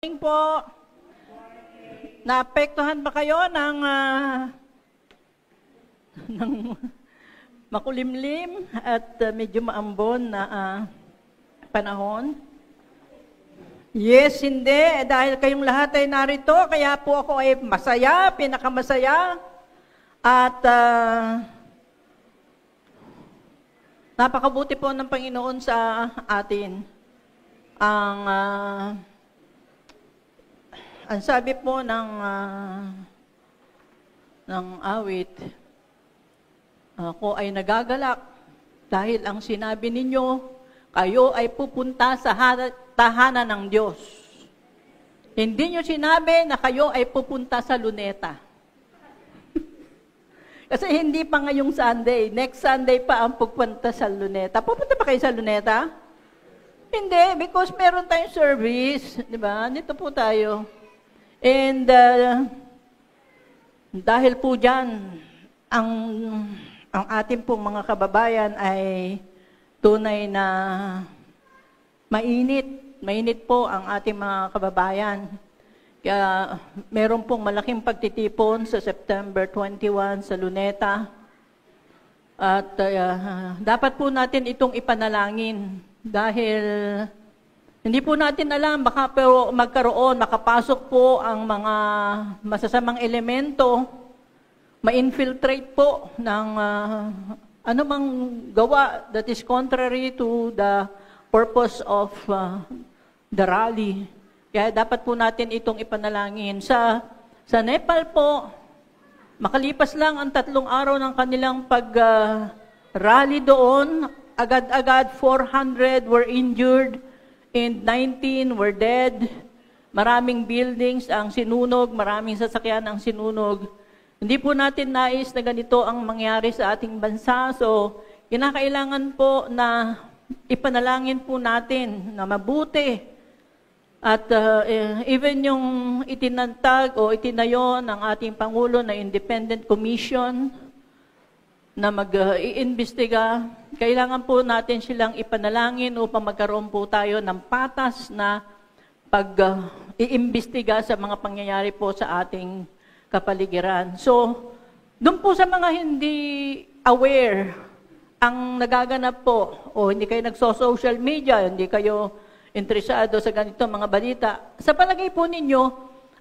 Po, naapektuhan ba kayo ng makulimlim at medyo maambon na panahon? Yes, hindi. Dahil kayong lahat ay narito, kaya po ako ay masaya, pinakamasaya. At napakabuti po ng Panginoon sa atin. Ang sabi po ng awit, ako ay nagagalak dahil ang sinabi ninyo, kayo ay pupunta sa tahanan ng Diyos. Hindi nyo sinabi na kayo ay pupunta sa luneta. Kasi hindi pa ngayong Sunday. Next Sunday pa ang pupunta sa luneta. Pupunta pa kayo sa luneta? Hindi, because meron tayong service. Di ba? Dito po tayo. And dahil po dyan, ang ating pong mga kababayan ay tunay na mainit po ang ating mga kababayan. Kaya meron pong malaking pagtitipon sa September 21 sa Luneta. At dapat po natin itong ipanalangin dahil hindi po natin alam, baka pero makapasok po ang mga masasamang elemento, ma-infiltrate po ng anumang gawa that is contrary to the purpose of the rally. Kaya dapat po natin itong ipanalangin. Sa Nepal po, makalipas lang ang 3 araw ng kanilang pag-rally doon, agad-agad 400 were injured, and 19 were dead. Maraming buildings ang sinunog, maraming sasakyan ang sinunog. Hindi po natin nais na ganito ang mangyari sa ating bansa. So, kinakailangan po na ipanalangin po natin na mabuti. At even yung itinantag o itinayo ng ating Pangulo na Independent Commission na mag-iimbestiga, kailangan po natin silang ipanalangin upang magkaroon po tayo ng patas na pag-iimbestiga sa mga pangyayari po sa ating kapaligiran. So, doon po sa mga hindi aware ang nagaganap po, o hindi kayo nagso-social media, hindi kayo interesado sa ganito mga balita, sa palagay po ninyo,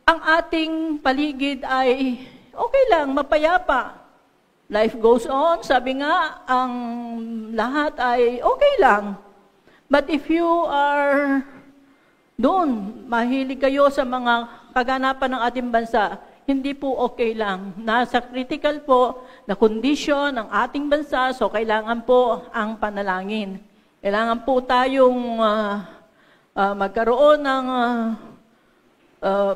ang ating paligid ay okay lang, mapayapa. Life goes on, sabi nga, ang lahat ay okay lang. But if you are doon, mahilig kayo sa mga kaganapan ng ating bansa, hindi po okay lang. Nasa critical po na kondisyon ng ating bansa, so kailangan po ang panalangin. Kailangan po tayong magkaroon ng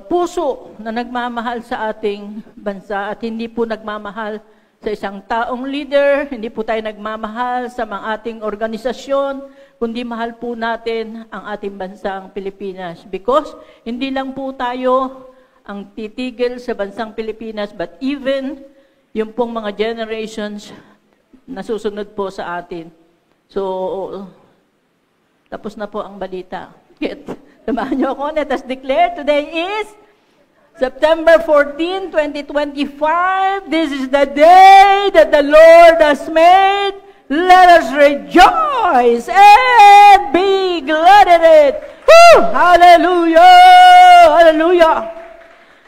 puso na nagmamahal sa ating bansa at hindi po nagmamahal sa isang taong leader, hindi po tayo nagmamahal sa mga ating organisasyon, kundi mahal po natin ang ating bansang Pilipinas. Because hindi lang po tayo ang titigil sa bansang Pilipinas, but even yung pong mga generations na susunod po sa atin. So, tapos na po ang balita. Samahan niyo ako, let us declare, today is September 14, 2025, this is the day that the Lord has made. Let us rejoice and be glad in it. Woo! Hallelujah! Hallelujah!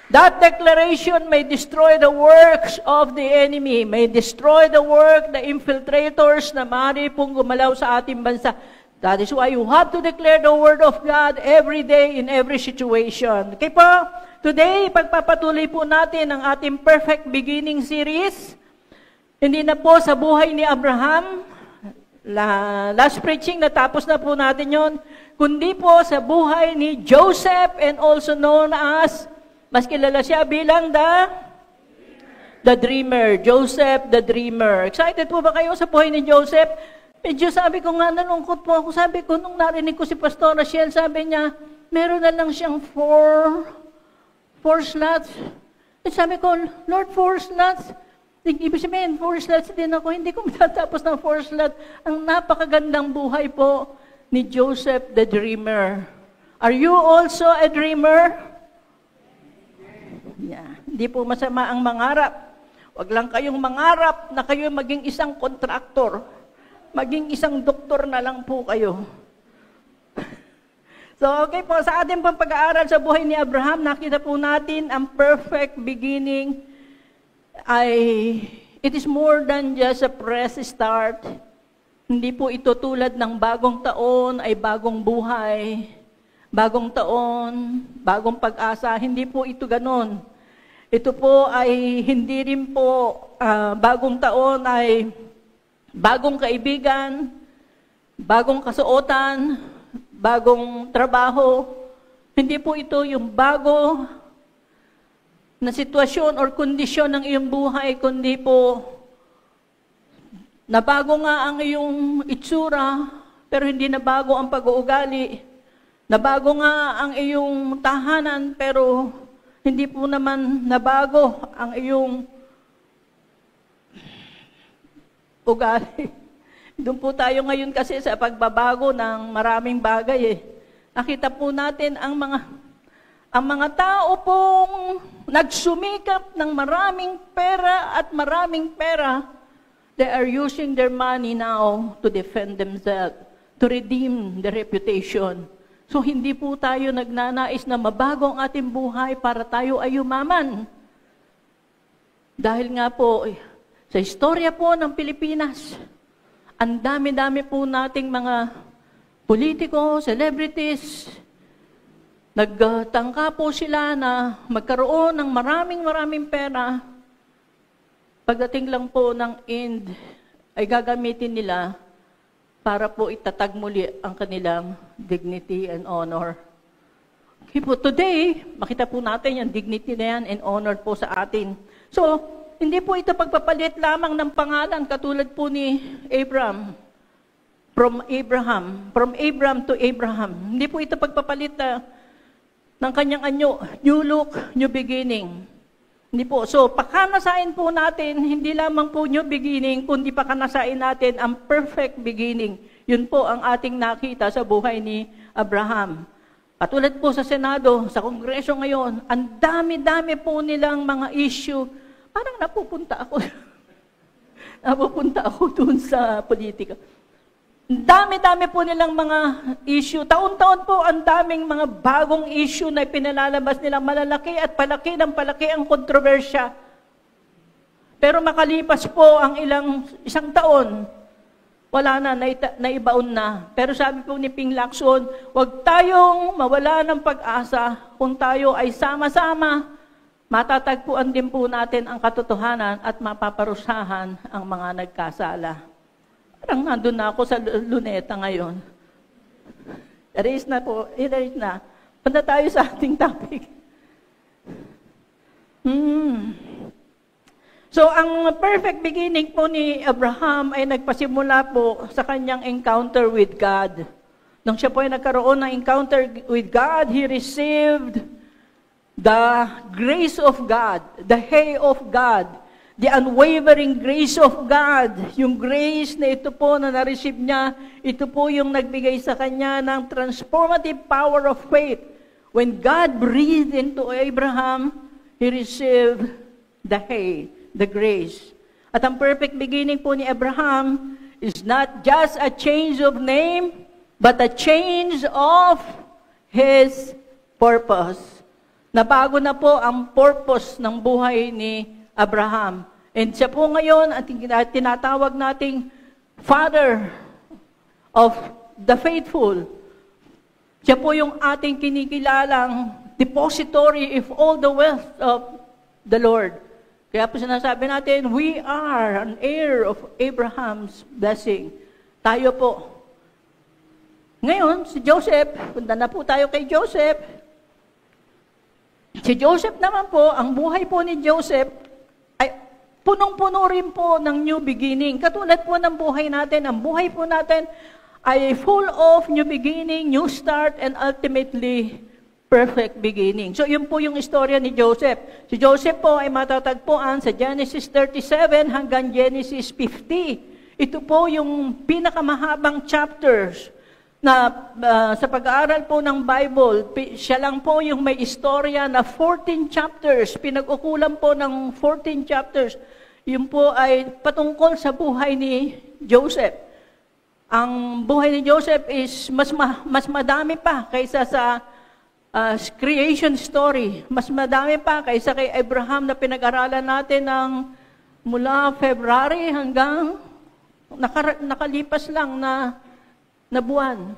That declaration may destroy the works of the enemy, may destroy the work, the infiltrators na maaari pong gumalaw sa ating bansa. That is why you have to declare the word of God every day in every situation. Okay po? Today, pagpapatuloy po natin ang ating Perfect Beginning series. Hindi na po sa buhay ni Abraham. Last preaching, natapos na po natin yon. Kundi po sa buhay ni Joseph and also known as, mas kilala siya bilang the Dreamer. Joseph the Dreamer. Excited po ba kayo sa buhay ni Joseph? Medyo sabi ko nga, nalungkot po ako. Sabi ko, nung narinig ko si Pastor Rachel, sabi niya, meron na lang siyang 4 slots. At sabi ko, Lord, 4 slots? Ibig sabihin, 4 slots din ako. Hindi ko matatapos ng 4 slots. Ang napakagandang buhay po ni Joseph the Dreamer. Are you also a dreamer? Yeah. Hindi po masama ang mangarap. Huwag lang kayong mangarap na kayo maging isang kontraktor. Maging isang doktor na lang po kayo. So, okay po, sa ating pong pag-aaral sa buhay ni Abraham, nakita po natin ang perfect beginning it is more than just a fresh start. Hindi po ito tulad ng bagong taon ay bagong buhay. Bagong taon, bagong pag-asa, hindi po ito ganon. Ito po ay hindi rin po bagong taon ay bagong kaibigan, bagong kasuotan, bagong trabaho. Hindi po ito yung bago na sitwasyon or kondisyon ng iyong buhay, kundi po nabago nga ang iyong itsura, pero hindi nabago ang pag-uugali. Nabago nga ang iyong tahanan, pero hindi po naman nabago ang iyong ugali. Doon po tayo ngayon kasi sa pagbabago ng maraming bagay. Nakita po natin ang mga tao pong nagsumikap ng maraming pera at maraming pera. They are using their money now to defend themselves, to redeem their reputation. So hindi po tayo nagnanais na mabago ang ating buhay para tayo ay yumaman. Dahil nga po, sa istorya po ng Pilipinas, ang dami-dami po nating mga politiko, celebrities, nagtangka po sila na magkaroon ng maraming pera. Pagdating lang po ng end, ay gagamitin nila para po itatag muli ang kanilang dignity and honor. Okay po, today, makita po natin yung dignity na yan and honor po sa atin. So, hindi po ito pagpapalit lamang ng pangalan katulad po ni Abraham. From Abraham to Abraham. Hindi po ito pagpapalit ng kanyang anyo, new look, new beginning. Hindi po. So, pakanasain po natin, hindi lamang po new beginning, kundi pakanasain natin ang perfect beginning. Yun po ang ating nakita sa buhay ni Abraham. Katulad po sa Senado, sa Kongreso ngayon, ang dami-dami po nilang mga issue. Parang napupunta ako doon sa politika. Dami-dami po nilang mga issue. Taon-taon po ang daming mga bagong issue na pinalalabas nilang malalaki at palaki ng palaki ang kontrobersya. Pero makalipas po ang isang taon, wala na, naibaon na. Pero sabi po ni Ping Lacson, huwag tayong mawala ng pag-asa kung tayo ay sama-sama. Matatagpuan din po natin ang katotohanan at mapaparusahan ang mga nagkasala. Parang nandun na ako sa luneta ngayon. Erase na po, erase na. Punta tayo sa ating topic. So, ang perfect beginning po ni Abraham ay nagpasimula po sa kanyang encounter with God. Nung siya po ay nagkaroon ng encounter with God, he received the grace of God, the hay of God, the unwavering grace of God. Yung grace na ito po na na-receive niya, ito po yung nagbigay sa kanya ng transformative power of faith. When God breathed into Abraham, he received the hay, the grace. At ang perfect beginning po ni Abraham is not just a change of name, but a change of his purpose. Nabago na po ang purpose ng buhay ni Abraham. And siya po ngayon, at tinatawag nating Father of the faithful. Siya po yung ating kinikilalang depository of all the wealth of the Lord. Kaya po sinasabi natin, we are an heir of Abraham's blessing. Tayo po. Ngayon, si Joseph, punta na po tayo kay Joseph. Si Joseph naman po, ang buhay po ni Joseph ay punong-puno rin po ng new beginning. Katulad po ng buhay natin, ang buhay po natin ay full of new beginning, new start, and ultimately perfect beginning. So yun po yung istorya ni Joseph. Si Joseph po ay matatagpuan sa Genesis 37 hanggang Genesis 50. Ito po yung pinakamahabang chapters na sa pag-aaral po ng Bible, siya lang po yung may istorya na 14 chapters, pinag-ukulan po ng 14 chapters. Yun po ay patungkol sa buhay ni Joseph. Ang buhay ni Joseph is mas madami pa kaysa sa creation story. Mas madami pa kaysa kay Abraham na pinag-aralan natin ng mula February hanggang nakalipas lang na buwan.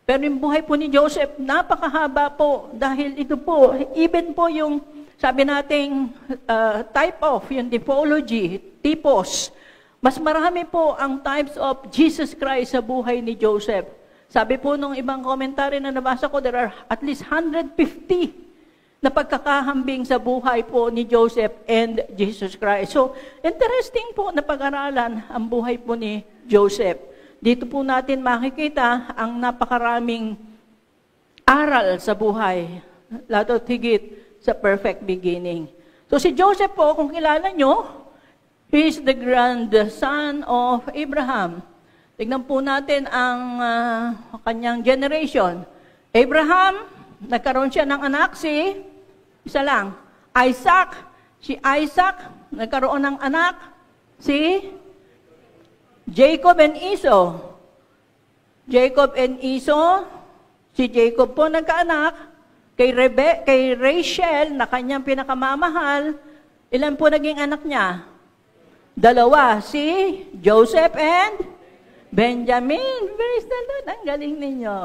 Pero yung buhay po ni Joseph, napakahaba po dahil ito po, even po yung sabi nating type of, yung typology, typos, mas marami po ang types of Jesus Christ sa buhay ni Joseph. Sabi po nung ibang komentary na nabasa ko, there are at least 150 na pagkakahambing sa buhay po ni Joseph and Jesus Christ. So, interesting po na pag-aralan ang buhay po ni Joseph. Dito po natin makikita ang napakaraming aral sa buhay, lalo higit sa perfect beginning. So si Joseph po, kung kilala nyo, he is the grandson of Abraham. Tignan po natin ang kanyang generation. Abraham, nagkaroon siya ng anak, isa lang, Isaac. Si Isaac, nagkaroon ng anak, si Jacob and Esau. Jacob and Esau, si Jacob po nagkaanak kay Rachel na kanyang pinakamamahal. Ilan po naging anak niya? 2, si Joseph and Benjamin. Praise the Lord, ang galing ninyo.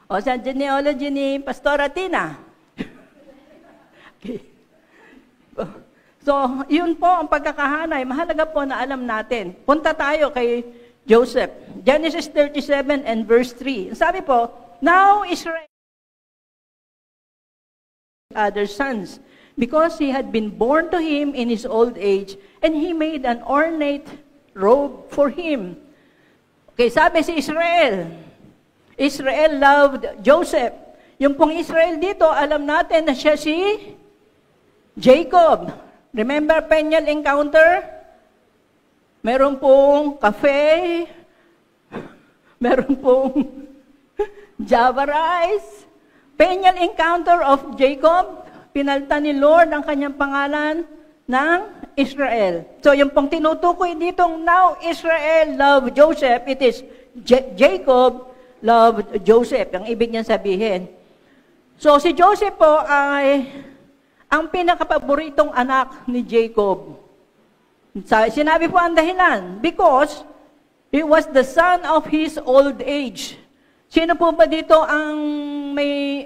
O sa genealogy ni Pastora Tina. Okay. So, yun po ang pagkakahanay. Mahalaga po na alam natin. Punta tayo kay Joseph. Genesis 37 and verse 3. Sabi po, now Israel other sons, because he had been born to him in his old age, and he made an ornate robe for him. Okay, sabi si Israel. Israel loved Joseph. Yung pong Israel dito, alam natin na siya si Jacob. Remember Peniel encounter? Meron pong cafe, meron pong Java rice. Peniel encounter of Jacob, pinalitan ni Lord ang kanyang pangalan ng Israel. So yung pong tinutukoy ditong now Israel loved Joseph, it is Jacob loved Joseph. Ang ibig niyan sabihin. So si Joseph po ay ang pinakapaboritong anak ni Jacob. Sinabi po ang dahilan, because he was the son of his old age. Sino po ba dito ang may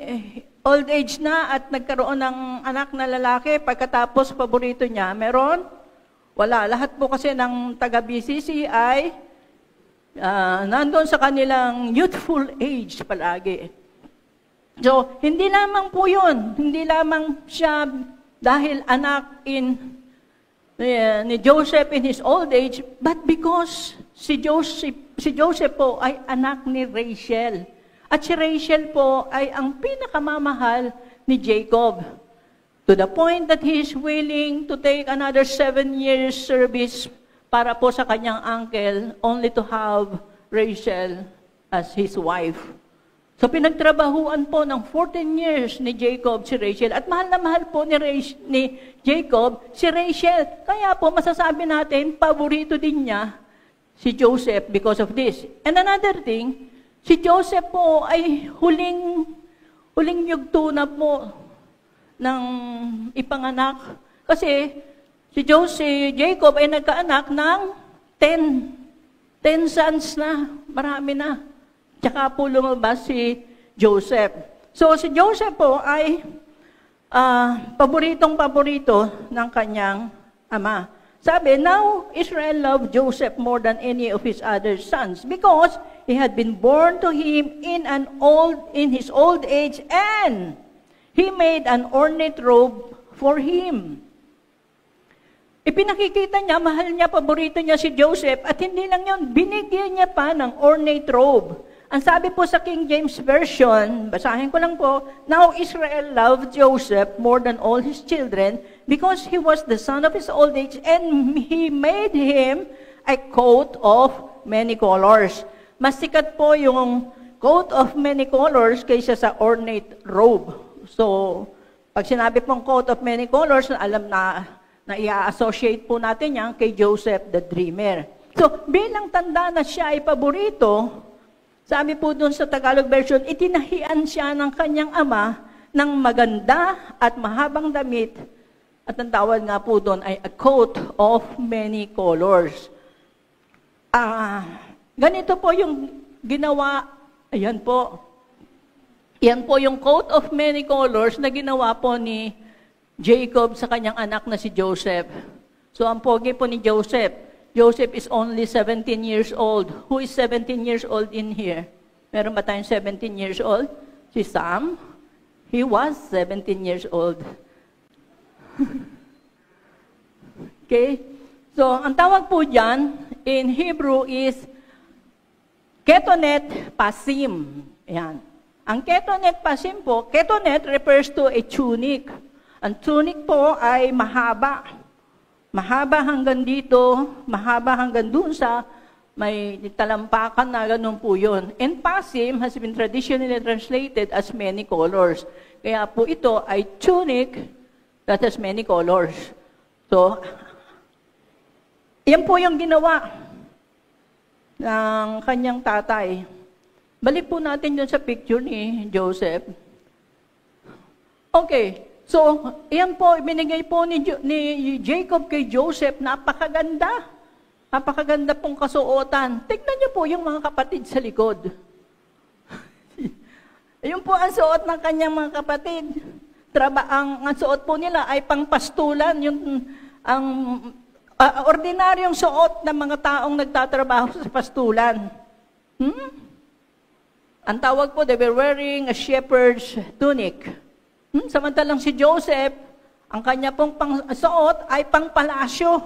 old age na at nagkaroon ng anak na lalaki pagkatapos paborito niya? Meron? Wala. Lahat po kasi ng taga-BCC ay nandun sa kanilang youthful age palagi. So, hindi lamang po yun. Hindi lamang siya dahil anak ni Joseph in his old age, but because si Joseph po ay anak ni Rachel. At si Rachel po ay ang pinakamamahal ni Jacob. To the point that he is willing to take another 7 years service para po sa kanyang uncle, only to have Rachel as his wife. So pinagtrabahuan po ng 14 years ni Jacob si Rachel. At mahal na mahal po ni Jacob si Rachel. Kaya po masasabi natin, paborito din niya si Joseph because of this. And another thing, si Joseph po ay huling yugto na po ng ipanganak. Kasi si Jacob ay nagkaanak ng 10 sons na, marami na. Tsaka po lumabas si Joseph. So si Joseph po ay paboritong-paborito ng kanyang ama. Sabi, now Israel loved Joseph more than any of his other sons because he had been born to him in his old age, and he made an ornate robe for him. Ipinakikita niya, mahal niya, paborito niya si Joseph, at hindi lang yun, binigyan niya pa ng ornate robe. Ang sabi po sa King James Version, basahin ko lang po, now Israel loved Joseph more than all his children because he was the son of his old age, and he made him a coat of many colors. Mas sikat po yung coat of many colors kaysa sa ornate robe. So, pag sinabi pong coat of many colors, alam na i-associate po natin yan kay Joseph the Dreamer. So, bilang tanda na siya ay paborito, sabi po dun sa Tagalog version, itinahian siya ng kanyang ama ng maganda at mahabang damit. At ang tawag nga po doon ay a coat of many colors. Ganito po yung ginawa, ayan po. Yan po yung coat of many colors na ginawa po ni Jacob sa kanyang anak na si Joseph. So ang pogi po ni Joseph. Joseph is only 17 years old. Who is 17 years old in here? Meron ba tayong 17 years old? Si Sam, he was 17 years old. Okay? So, ang tawag po dyan, in Hebrew is ketonet pasim. Ayan. Ang ketonet pasim po, ketonet refers to a tunic. Ang tunic po ay mahaba. Mahaba hanggang dito, mahaba hanggang dun sa may talampakan na ganun po yun. And pasim has been traditionally translated as many colors. Kaya po ito ay tunic that has many colors. So, yan po yung ginawa ng kanyang tatay. Balik po natin dun sa picture ni Joseph. Okay, so yan po, binigay po ni Jacob kay Joseph, napakaganda. Napakaganda pong kasuotan. Tignan niyo po yung mga kapatid sa likod. Yun po ang suot ng kanyang mga kapatid. Ang suot po nila ay pangpastulan, ang ordinaryong suot ng mga taong nagtatrabaho sa pastulan. Ang tawag po, they were wearing a shepherd's tunic. Samantalang si Joseph, ang kanya pong suot ay pangpalasyo,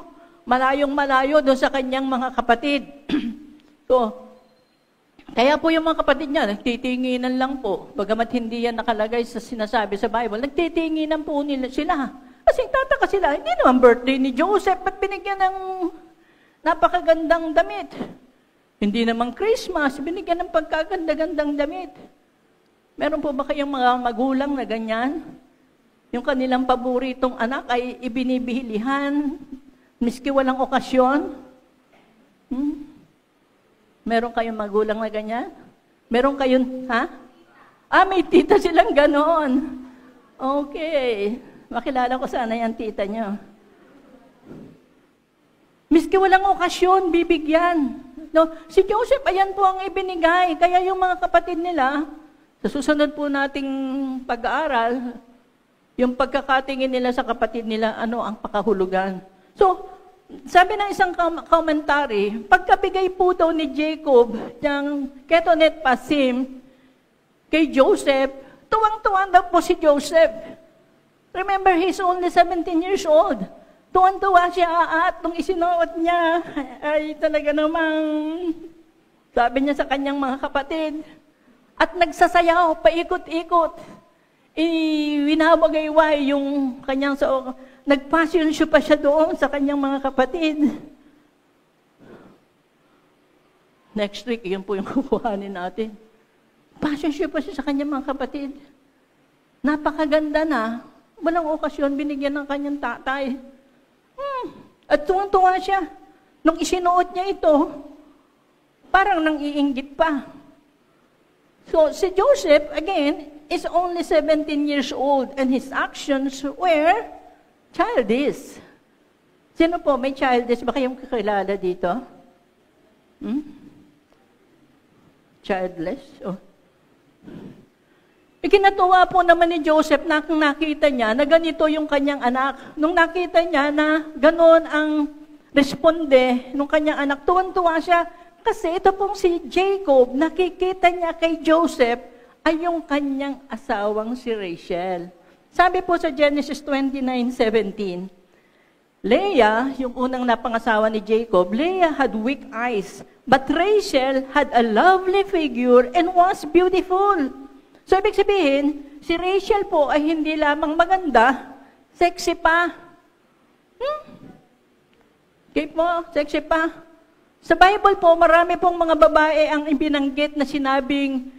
malayong-malayo doon sa kanyang mga kapatid. So, kaya po yung mga kapatid niya, nagtitinginan lang po. Bagamat hindi yan nakalagay sa sinasabi sa Bible, nagtitinginan po nila sila. Kasi tataka sila, hindi naman birthday ni Joseph, ba't binigyan ng napakagandang damit? Hindi naman Christmas, binigyan ng pagkaganda-gandang damit. Meron po ba kayong mga magulang na ganyan? Yung kanilang paboritong anak ay ibinibihilihan, miski walang okasyon? Meron kayong magulang na ganyan? Meron kayong, may tita silang ganon. Okay. Makilala ko sana yung tita nyo. Miski walang okasyon, bibigyan. No? Si Joseph, ayan po ang ibinigay. Kaya yung mga kapatid nila, sa susunod po nating pag-aaral, yung pagkakatingin nila sa kapatid nila, ano ang pakahulugan. So, sabi ng isang commentary, pagkabigay po daw ni Jacob ng ketonet pasim kay Joseph, tuwang-tuwang daw po si Joseph. Remember, he's only 17 years old. Tuwan-tuwa siya at nung isinuot niya, ay talaga namang, sabi niya sa kanyang mga kapatid, at nagsasayaw, paikot-ikot. Winawagayway yung kanyang nagpasyon siya pa siya doon sa kanyang mga kapatid. Next week, yun po yung kukuhanin natin. Pasyon siya pa siya sa kanyang mga kapatid. Napakaganda na. Walang okasyon, binigyan ng kanyang tatay. At tuwang-tuwa siya. Nung isinuot niya ito, parang nang-iinggit pa. So, si Joseph, again, is only 17 years old and his actions were childish. Sino po may childish? Ba kayong kakilala dito? Childless? Oh. Ikinatuwa po naman ni Joseph na nakita niya na ganito yung kanyang anak. Nung nakita niya na ganon ang responde nung kanyang anak, tuwan-tuwa siya. Kasi ito pong si Jacob, nakikita niya kay Joseph ay yung kanyang asawang si Rachel. Sabi po sa Genesis 29:17, Leah, yung unang napangasawa ni Jacob, Leah had weak eyes, but Rachel had a lovely figure and was beautiful. So, ibig sabihin, si Rachel po ay hindi lamang maganda, sexy pa. Okay po, sexy pa. Sa Bible po, marami pong mga babae ang ibinanggit na sinabing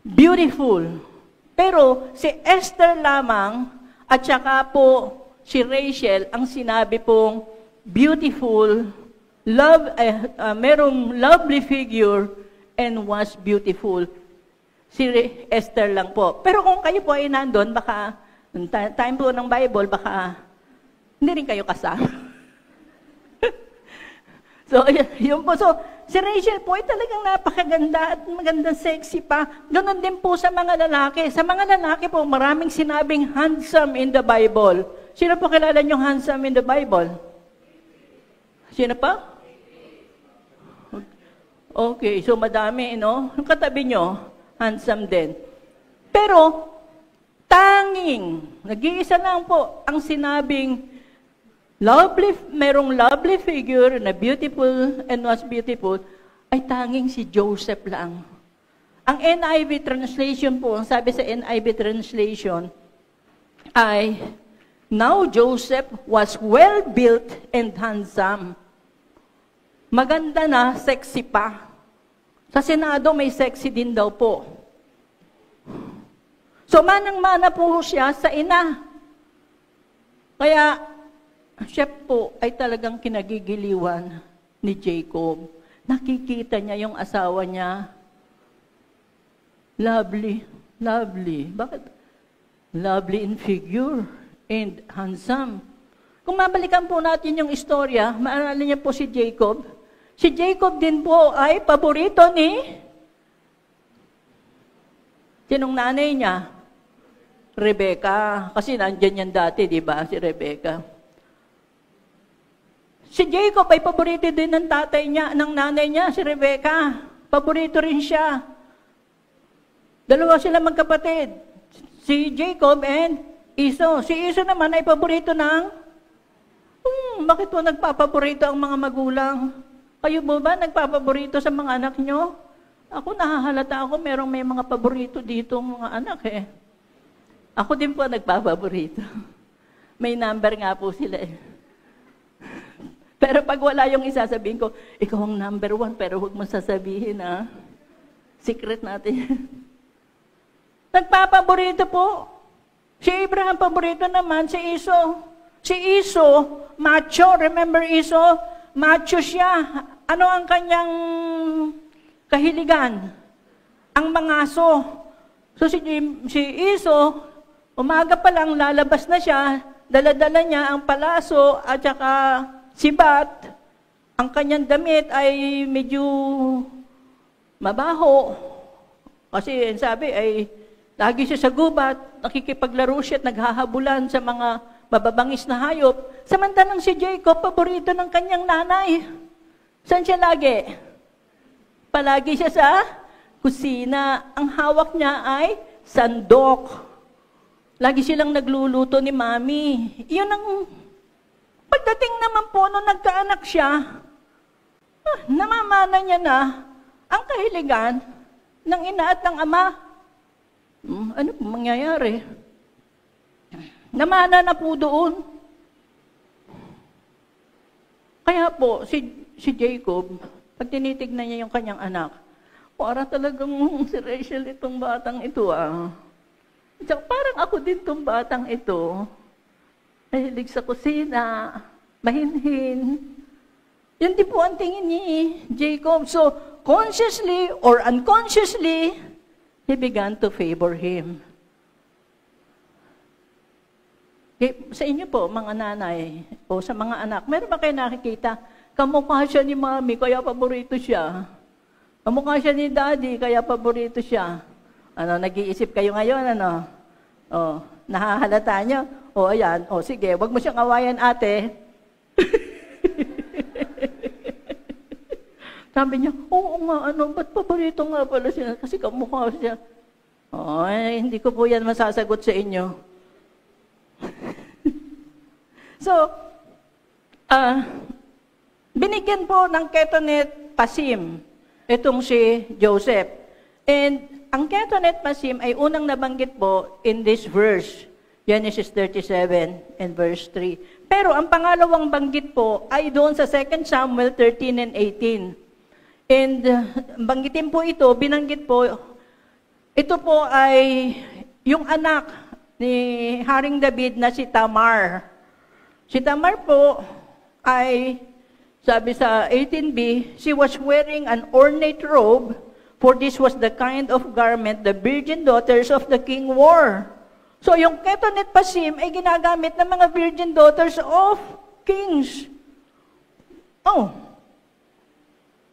beautiful. Pero si Esther lamang at saka po si Rachel ang sinabi pong beautiful, merong lovely figure and was beautiful. Si Esther lang po. Pero kung kayo po ay nandun, baka, time po ng Bible, baka hindi rin kayo kasama. So, yun po. So, si Rachel po ay talagang napakaganda at magandang sexy pa. Ganon din po sa mga lalaki. Sa mga lalaki po, maraming sinabing handsome in the Bible. Sino po kilala niyong handsome in the Bible? Sino pa? Okay, so madami, no? Yung katabi niyo, handsome din. Pero, tanging, nag-iisa lang po ang sinabing merong lovely figure na beautiful and was beautiful, ay tanging si Joseph lang. Ang NIV translation po, ang sabi sa NIV translation, ay, now Joseph was well-built and handsome. Maganda na, sexy pa. Sa Senado, may sexy din daw po. So, manang-mana po siya sa ina. Kaya, siya po ay talagang kinagigiliwan ni Jacob. Nakikita niya yung asawa niya. Lovely. Bakit? Lovely in figure and handsome. Kung mabalikan po natin yung istorya, maalala niya po si Jacob. Si Jacob din po ay paborito ni sinong nanay niya? Rebecca. Kasi nandyan yan dati, di ba? Si Rebecca. Si Jacob ay paborito din ng tatay niya, ng nanay niya, si Rebecca. Paborito rin siya. Dalawa sila magkapatid. Si Jacob and Esau. Si Esau naman ay paborito ng, bakit po nagpapaborito ang mga magulang? Kayo mo ba nagpapaborito sa mga anak nyo? Ako nahahalata ako, may mga paborito dito mga anak eh. Ako din po nagpapaborito. May number nga po sila eh. Pero pag wala yung isasabihin ko, ikaw ang number 1, pero huwag mo sasabihin, ha? Secret natin. Nagpapaborito po. Si Abraham, paborito naman, si Esau. Si Esau, macho. Remember Esau? Macho siya. Ano ang kanyang kahiligan? Ang mangaso. So si Esau, umaga pa lang, lalabas na siya, dala-dala niya ang palaso at saka sibat, ang kanyang damit ay medyo mabaho. Kasi sabi ay lagi siya sa gubat, nakikipaglaro siya at naghahabulan sa mga mababangis na hayop. Samantalang si Jacob, paborito ng kanyang nanay. Saan siya lagi? Palagi siya sa kusina. Ang hawak niya ay sandok. Lagi silang nagluluto ni Mami. Iyon ang pagdating naman po nung nagkaanak siya, namamana niya na ang kahiligan ng ina at ng ama. Ano po mangyayari? Namana na po doon. Kaya po, si Jacob, pag tinitignan niya yung kanyang anak, para talagang si Rachel itong batang ito Tsaka parang ako din itong batang ito. Mahilig sa kusina, mahinhin. Yun din po ang tingin ni Jacob. So, consciously or unconsciously, he began to favor him. Sa inyo po, mga nanay, o sa mga anak, meron ba kayo nakikita, kamukha siya ni Mami, kaya paborito siya. Kamukha siya ni Daddy, kaya paborito siya. Nag-iisip kayo ngayon, nahahalata niyo? Ayan. Sige, wag mo siyang awayan, ate. Sabi niya, oo nga, ba't paborito nga pala siya? Kasi kamukha siya. Hindi ko po yan masasagot sa inyo. So, binigyan po ng Ketonet Pasim itong si Joseph. And ang Ketonet Pasim ay unang nabanggit po in this verse. Genesis 37 and verse 3. Pero ang pangalawang banggit po ay doon sa 2 Samuel 13 and 18. And banggitin po ito, binanggit po, ito po ay yung anak ni Haring David na si Tamar. Si Tamar po ay, sabi sa 18b, she was wearing an ornate robe, for this was the kind of garment the virgin daughters of the king wore. So yung ketonet pasim ay ginagamit ng mga virgin daughters of kings. Oh.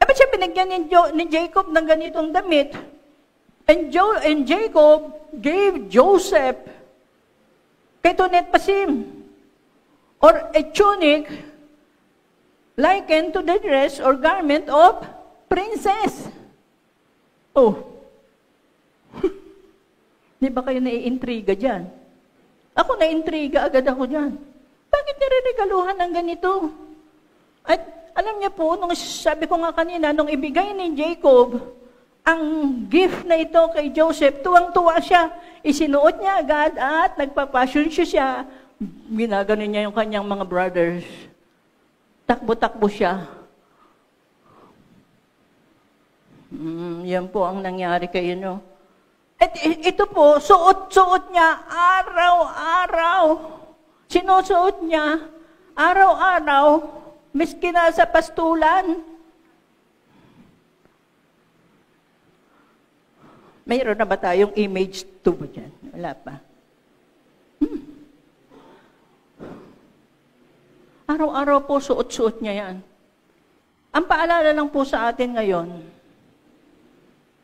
Ba't siya binigyan ni Jacob ng ganitong damit? And Jacob gave Joseph ketonet pasim, or a tunic likened to the dress or garment of princess. Oh. Di ba kayo naiintriga dyan? Ako naiintriga agad ako dyan. Bakit nire-regaluhan ng ganito? At alam niya po, nung sabi ko nga kanina, nung ibigay ni Jacob ang gift na ito kay Joseph, tuwang-tuwa siya. Isinuot niya agad at nagpapasyon siya. Ginagano niya yung kanyang mga brothers. Takbo-takbo siya. Yan po ang nangyari kayo, no? At ito po, suot-suot niya araw-araw. Sinusuot niya araw-araw, miski na sa pastulan. Mayroon na ba tayong image 2 ba dyan? Wala pa. Araw-araw po, suot-suot niya yan. Ang paalala lang po sa atin ngayon,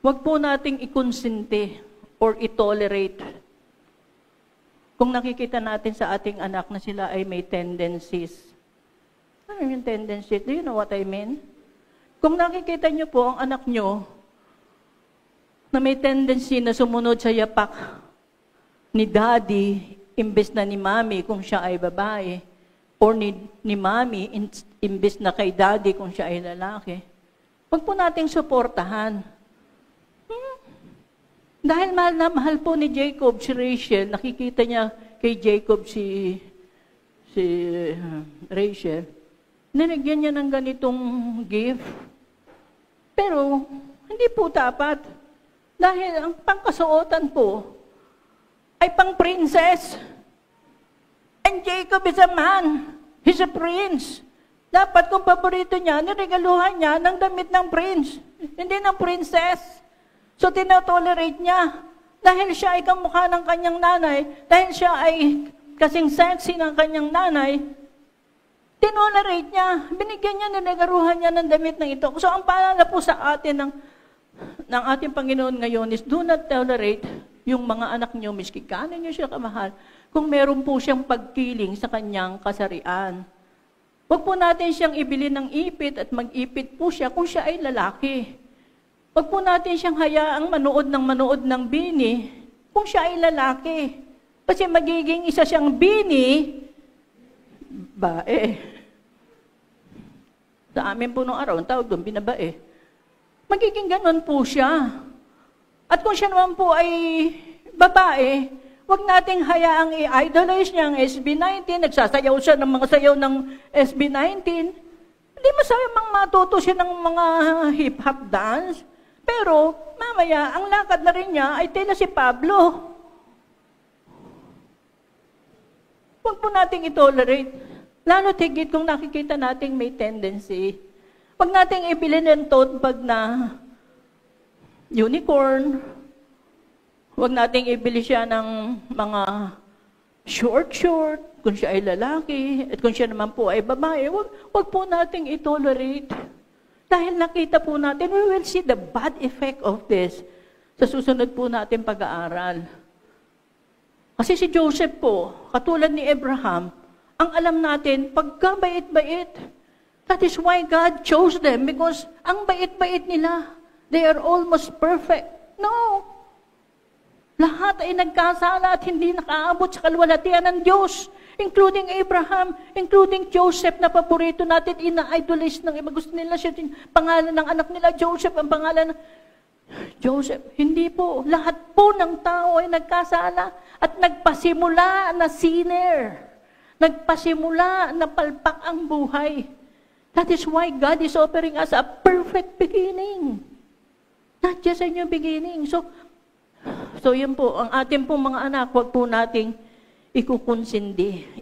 huwag po nating ikonsente or itolerate kung nakikita natin sa ating anak na sila ay may tendencies. Ano yung tendencies? Do you know what I mean? Kung nakikita niyo po ang anak niyo na may tendency na sumunod sa yapak ni daddy imbes na ni mommy kung siya ay babae, or ni mommy imbes na kay daddy kung siya ay lalaki, huwag po nating suportahan. Dahil mahal na mahal po ni Jacob si Rachel, nakikita niya kay Jacob si Rachel, nilagyan niya ng ganitong gift. Pero hindi po dapat. Dahil ang pangkasuotan po ay pang princess. And Jacob is a man. He's a prince. Dapat kung paborito niya, niregaluhan niya ng damit ng prince, hindi ng princess. So, tinotolerate niya. Dahil siya ay kamukha ng kanyang nanay, dahil siya ay kasing sexy ng kanyang nanay, tinolerate niya. Binigyan niya, niregaluhan niya ng damit ng ito. So, ang paalala po sa atin ng ating Panginoon ngayon is, do not tolerate yung mga anak niyo, miski gaano niyo siya kamahal, kung meron po siyang pagkiling sa kanyang kasarian. Huwag po natin siyang ibili ng ipit at mag-ipit po siya kung siya ay lalaki. Huwag po natin siyang hayaang manood ng bini kung siya ay lalaki. Kasi magiging isa siyang bini, bae. Sa amin po nung araw, ang tawag doon, binabae. Magiging ganon po siya. At kung siya naman po ay babae, huwag nating hayaang i-idolize niya ang SB19, nagsasayaw siya ng mga sayaw ng SB19. Hindi masamang matuto siya ng mga hip-hop dance. Pero, mamaya, ang lakad na rin niya ay tila si Pablo. Huwag po nating itolerate. Lalo tigit kung nakikita nating may tendency. Huwag nating ibili ng tote bag na unicorn. Huwag nating ibili siya ng mga short, kung siya ay lalaki, at kung siya naman po ay babae. Huwag po nating itolerate. Dahil nakita po natin, we will see the bad effect of this sa susunod po natin pag-aaral. Kasi si Joseph po, katulad ni Abraham, ang alam natin, pagkabait-bait. That is why God chose them, because ang bait-bait nila, they are almost perfect. No. Lahat ay nagkasala at hindi nakaabot sa kalwalhatian ng Diyos. Including Abraham, including Joseph na paborito natin, ina-idolize ng iba. Gusto nila siya, pangalan ng anak nila, Joseph, ang pangalan ng Joseph. Hindi po. Lahat po ng tao ay nagkasala at nagpasimula na sinner. Nagpasimula na palpak ang buhay. That is why God is offering us a perfect beginning. Not just a new beginning. So yun po, ang ating pong mga anak, huwag po nating ikukonsinti.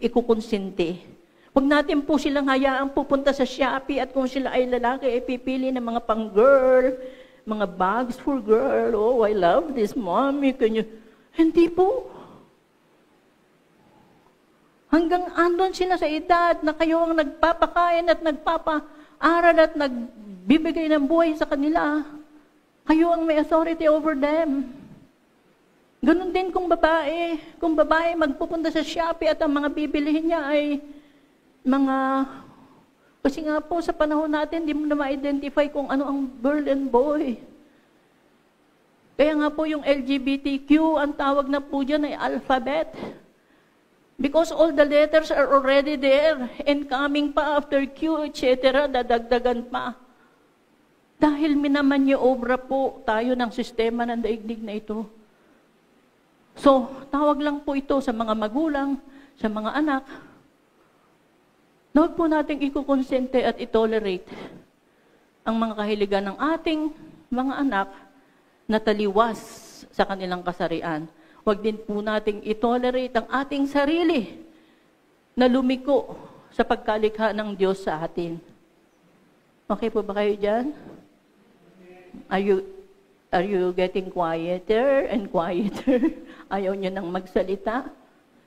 Huwag natin po silang hayaang pupunta sa Shopee at kung sila ay lalaki, ay pipili ng mga pang-girl, mga bags for girl. Oh, I love this, mommy. Hindi po. Hanggang andon sila sa edad na kayo ang nagpapakain at nagpapaaral at nagbibigay ng buhay sa kanila. Kayo ang may authority over them. Ganun din kung babae. Kung babae magpupunta sa Shopee at ang mga bibilihin niya ay kasi nga po sa panahon natin, di mo na ma-identify kung ano ang girl and boy. Kaya nga po yung LGBTQ, ang tawag na po dyan ay alphabet. Because all the letters are already there and coming pa after Q, etc., dadagdagan pa. Dahil minamanyoobra po tayo ng sistema ng daigdig na ito. So, tawag lang po ito sa mga magulang, sa mga anak, na huwag po nating ikukonsente at itolerate ang mga kahiligan ng ating mga anak na taliwas sa kanilang kasarian. Huwag din po nating itolerate ang ating sarili na lumiko sa pagkalikha ng Diyos sa atin. Okay po ba kayo dyan? Are you getting quieter and quieter? Ayaw nyo nang magsalita?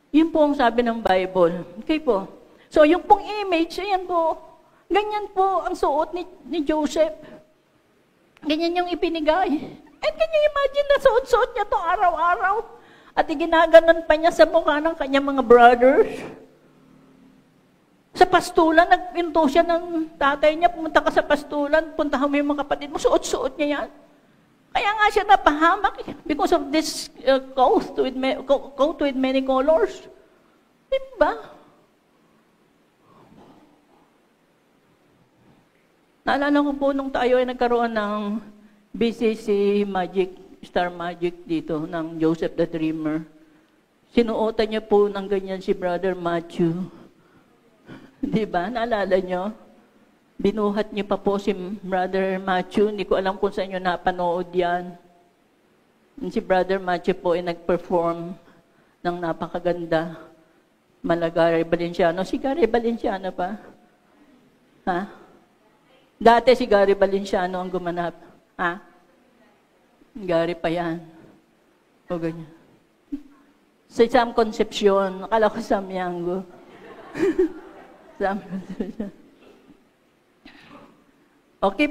Yun po ang sabi ng Bible. Okay po. So, yung pong image, ayan po, ganyan po ang suot ni Joseph. Ganyan yung ipinigay. And can you imagine na suot-suot niya to araw-araw? At ginaganon pa niya sa mukha ng kanyang mga brothers. Sa pastulan, nagpinto siya ng tatay niya, pumunta ka sa pastulan, puntahan mo yung mga kapatid mo, suot-suot niya yan. Kaya nga siya napahamak because of this coat with many colors. Diba? Naalala ko po nung tayo ay nagkaroon ng BCC Magic, Star Magic dito, ng Joseph the Dreamer. Sinuotan niya po ng ganyan si Brother Matthew. Di ba? Naalala niyo? Binuhat niyo pa po si Brother Matthew. Hindi ko alam kung saan niyo napanood yan. Si Brother Matthew po ay nag-perform ng napakaganda. Gary Valenciano. Si Gary Valenciano pa? Ha? Dati si Gary Valenciano ang gumanap. Ha? Gary pa yan. O ganyan. Sa Sam Concepcion, akala ko Sam Yango. Sam Concepcion. Okay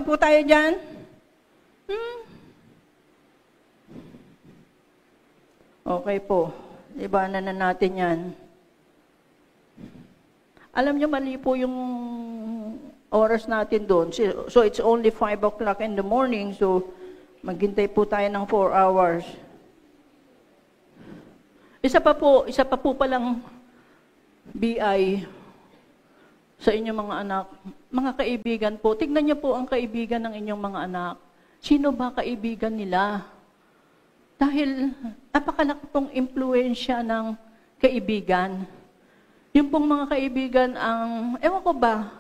po tayo dyan? Okay po. Ibanan na natin yan. Alam nyo, mali po yung oras natin doon. So, it's only 5 o'clock in the morning, so maghintay po tayo ng 4 hours. Isa pa po palang BI sa inyong mga anak. Mga kaibigan po, tignan niyo po ang kaibigan ng inyong mga anak. Sino ba kaibigan nila? Dahil napakalaki pong impluensya ng kaibigan. Yung pong mga kaibigan ewan ko ba,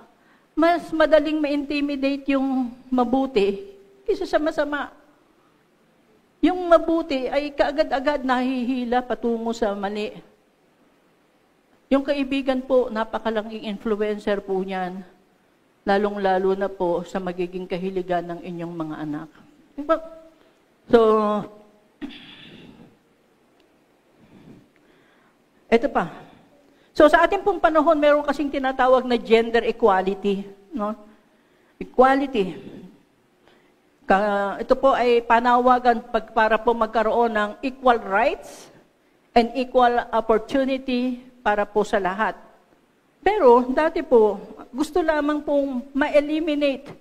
mas madaling ma-intimidate yung mabuti kaysa sa masama. Yung mabuti ay kaagad-agad nahihila patungo sa mali. Yung kaibigan po, napakalaking influencer po niyan. Lalong-lalo na po sa magiging kahiligan ng inyong mga anak. So, eto pa. So sa ating pong panahon, meron kasing tinatawag na gender equality. No? Equality. Ito po ay panawagan para po magkaroon ng equal rights and equal opportunity para po sa lahat. Pero dati po, gusto lamang pong ma-eliminate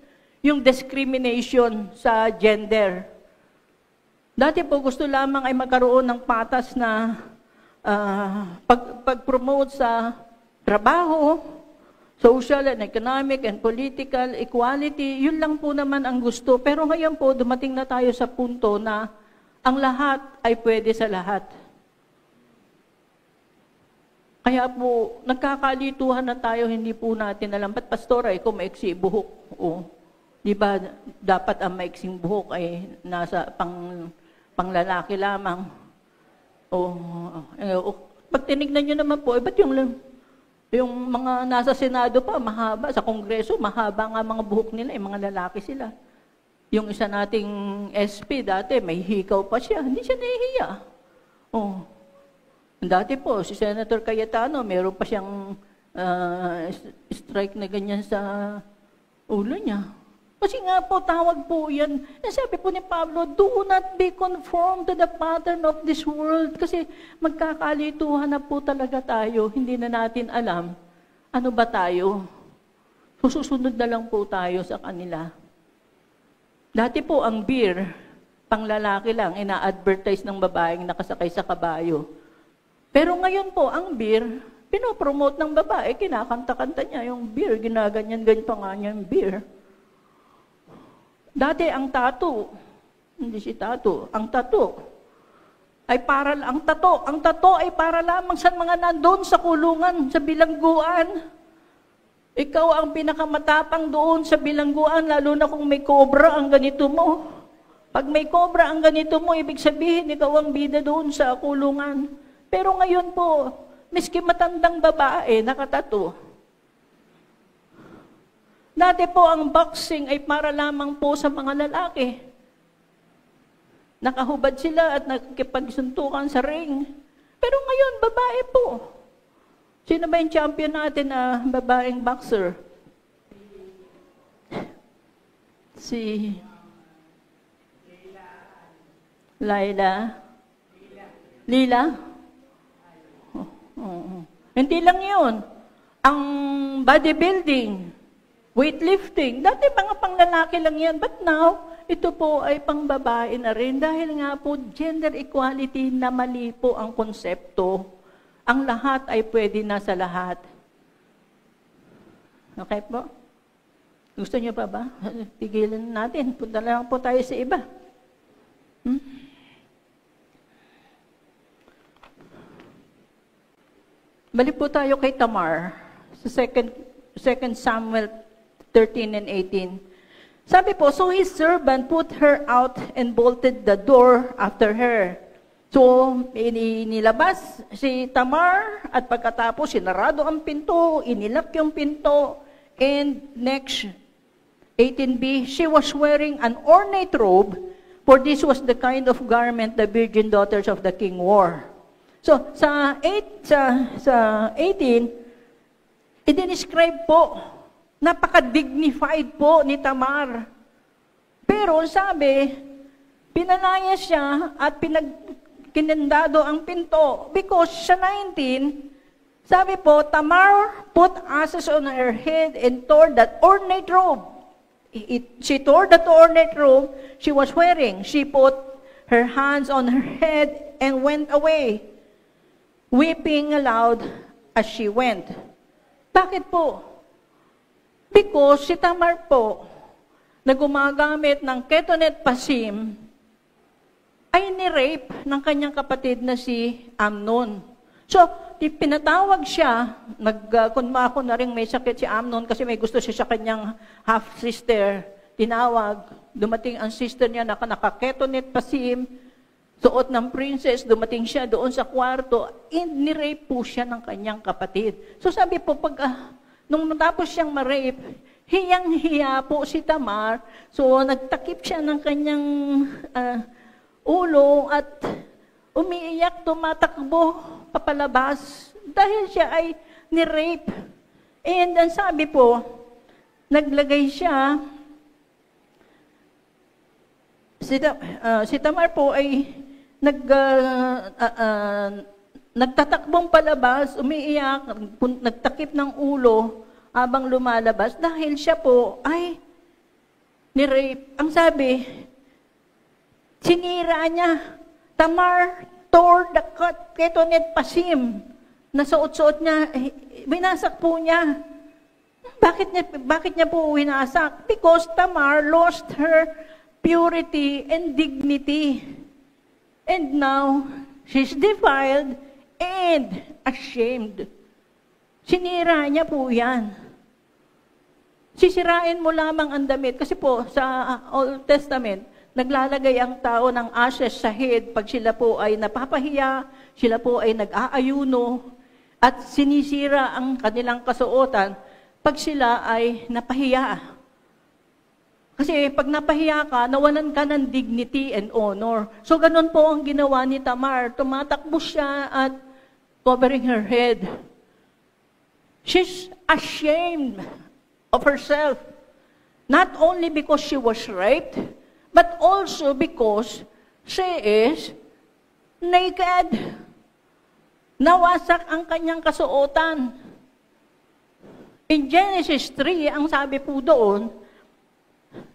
yung discrimination sa gender. Dati po gusto lamang ay magkaroon ng patas na pag-promote sa trabaho, social and economic and political equality, yun lang po naman ang gusto. Pero ngayon po, dumating na tayo sa punto na ang lahat ay pwede sa lahat. Kaya po, nagkakalituhan na tayo, hindi po natin alam. Ba't pastora, ikaw maiksi buhok? O, di ba dapat ang maiksing buhok ay nasa panglalaki lamang? Pag tinignan nyo naman po, ba't yung mga nasa Senado pa, mahaba, sa Kongreso, mahaba nga mga buhok nila, yung mga lalaki sila. Yung isa nating SP dati, may hikaw pa siya, hindi siya nahihiya. Dati po, si Senator Cayetano, meron pa siyang strike na ganyan sa ulo niya. Kasi nga po, tawag po yan. Sabi po ni Pablo, do not be conformed to the pattern of this world. Kasi magkakalituhan na po talaga tayo. Hindi na natin alam, ano ba tayo? Susunod na lang po tayo sa kanila. Dati po, ang beer, panglalaki lang, ina-advertise ng babaeng nakasakay sa kabayo. Pero ngayon po, ang beer, pinopromote ng babae, kinakanta-kanta niya yung beer, ginaganyan-ganyan pa nga niya yung beer. Dati ang tattoo, hindi si tattoo, ang tattoo ay para lamang sa mga nandoon sa kulungan, sa bilangguan. Ikaw ang pinakamatapang doon sa bilangguan, lalo na kung may cobra ang ganito mo. Pag may cobra ang ganito mo, ibig sabihin, ikaw ang bida doon sa kulungan. Pero ngayon po, miski matandang babae, nakatato. Dati po ang boxing ay para lamang po sa mga lalaki. Nakahubad sila at nakikipagsuntukan sa ring. Pero ngayon, babae po. Sino ba yung champion natin na babaeng boxer? Si Lila? Hindi lang yun. Ang bodybuilding, weightlifting, dati mga panglalaki lang yan. But now, ito po ay pangbabae na rin. Dahil nga po, gender equality na mali po ang konsepto. Ang lahat ay pwede na sa lahat. Okay po? Gusto niyo pa ba? Tigilan natin. Punta lang po tayo sa iba. Balik po tayo kay Tamar, sa 2 Samuel 13 and 18. Sabi po, so his servant put her out and bolted the door after her. So, inilabas si Tamar at pagkatapos sinarado ang pinto, inilak yung pinto, and next, 18b, she was wearing an ornate robe, for this was the kind of garment the virgin daughters of the king wore. So, sa 18, i-describe po, napaka-dignified po ni Tamar. Pero sabi, pinalaya siya at kinendado ang pinto. Because sa 19, sabi po, Tamar put ashes on her head and tore that ornate robe. She tore that ornate robe she was wearing. She put her hands on her head and went away, weeping aloud as she went. Bakit po? Because si Tamar po, na gumagamit ng ketonet pasim, ay ni-rape ng kanyang kapatid na si Amnon. So, pinatawag siya, kunmako na rin may sakit si Amnon kasi may gusto siya sa kanyang half-sister. Tinawag, dumating ang sister niya na nakaketonet pasim, suot ng princess, dumating siya doon sa kwarto, and ni-rape po siya ng kanyang kapatid. So sabi po, nung matapos siyang ma-rape, hiyang-hiya po si Tamar, so nagtakip siya ng kanyang ulo at umiiyak, tumatakbo, papalabas, dahil siya ay ni-rape. And ang sabi po, naglagay siya, si Tamar po ay nagtatakbong palabas, umiiyak, nagtakip ng ulo habang lumalabas dahil siya po ay ni-rape. Ang sabi, sinira niya, Tamar tore the ketonet pasim na suot-suot niya, winasak po niya. Bakit niya po winasak? Because Tamar lost her purity and dignity. And now, she's defiled and ashamed. Sinira niya po yan. Sisirain mo lamang ang damit. Kasi po, sa Old Testament, naglalagay ang tao ng ashes sa head pag sila po ay napapahiya, sila po ay nag-aayuno, at sinisira ang kanilang kasuotan pag sila ay napahiya. Kasi pag napahiya ka, nawalan ka ng dignity and honor. So ganun po ang ginawa ni Tamar. Tumatakbo siya at covering her head. She's ashamed of herself. Not only because she was raped, but also because she is naked. Nawasak ang kanyang kasuotan. In Genesis 3, ang sabi po doon,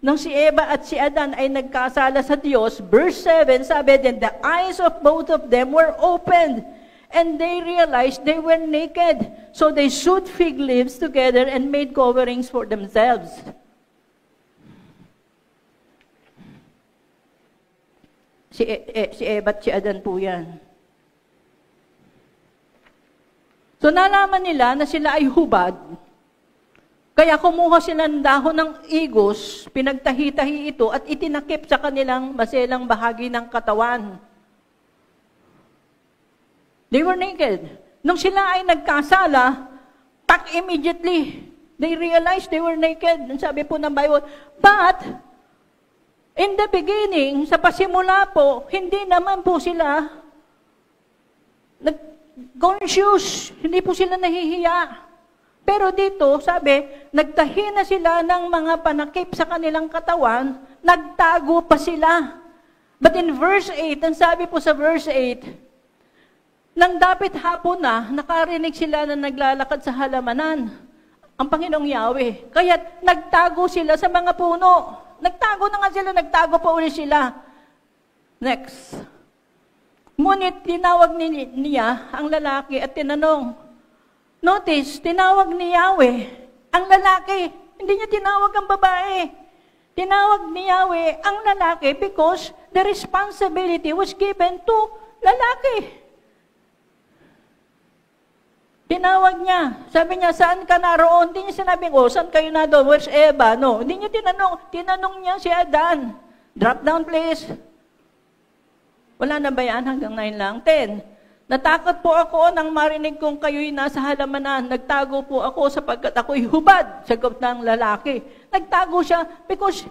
nang si Eva at si Adan ay nagkasala sa Diyos, verse 7, sabi din, the eyes of both of them were opened, and they realized they were naked. So they sewed fig leaves together and made coverings for themselves. Si Eva at si Adan po yan. So nalaman nila na sila ay hubad. Kaya kumuha sila ng dahon ng igos, pinagtahi-tahi ito at itinakip sa kanilang maselang bahagi ng katawan. They were naked. Nung sila ay nagkasala, immediately, they realized they were naked. Sabi po ng Bible, but, in the beginning, sa pasimula po, hindi naman po sila conscious, hindi po sila nahihiya. Pero dito, sabi, nagtahi na sila ng mga panakip sa kanilang katawan, nagtago pa sila. But in verse 8, ang sabi po sa verse 8, nang dapit hapon na, nakarinig sila na naglalakad sa halamanan, ang Panginoong Yahweh. Kaya nagtago sila sa mga puno. Nagtago na nga sila, nagtago pa ulit sila. Next. Ngunit tinawag niya ang lalaki at tinanong, notice, tinawag ni Yahweh ang lalaki. Hindi niya tinawag ang babae. Tinawag ni Yahweh ang lalaki because the responsibility was given to lalaki. Tinawag niya. Sabi niya, saan ka naroon? Hindi niya sinabing, saan kayo na doon? Where's Eva? No, hindi niya tinanong. Tinanong niya si Adan. Drop down, please. Wala na ba yan? Hanggang 9 lang. 10. Natakot po ako nang marinig kong kayo'y nasa halamanan. Nagtago po ako sapagkat ako'y hubad, sagot ng lalaki. Nagtago siya because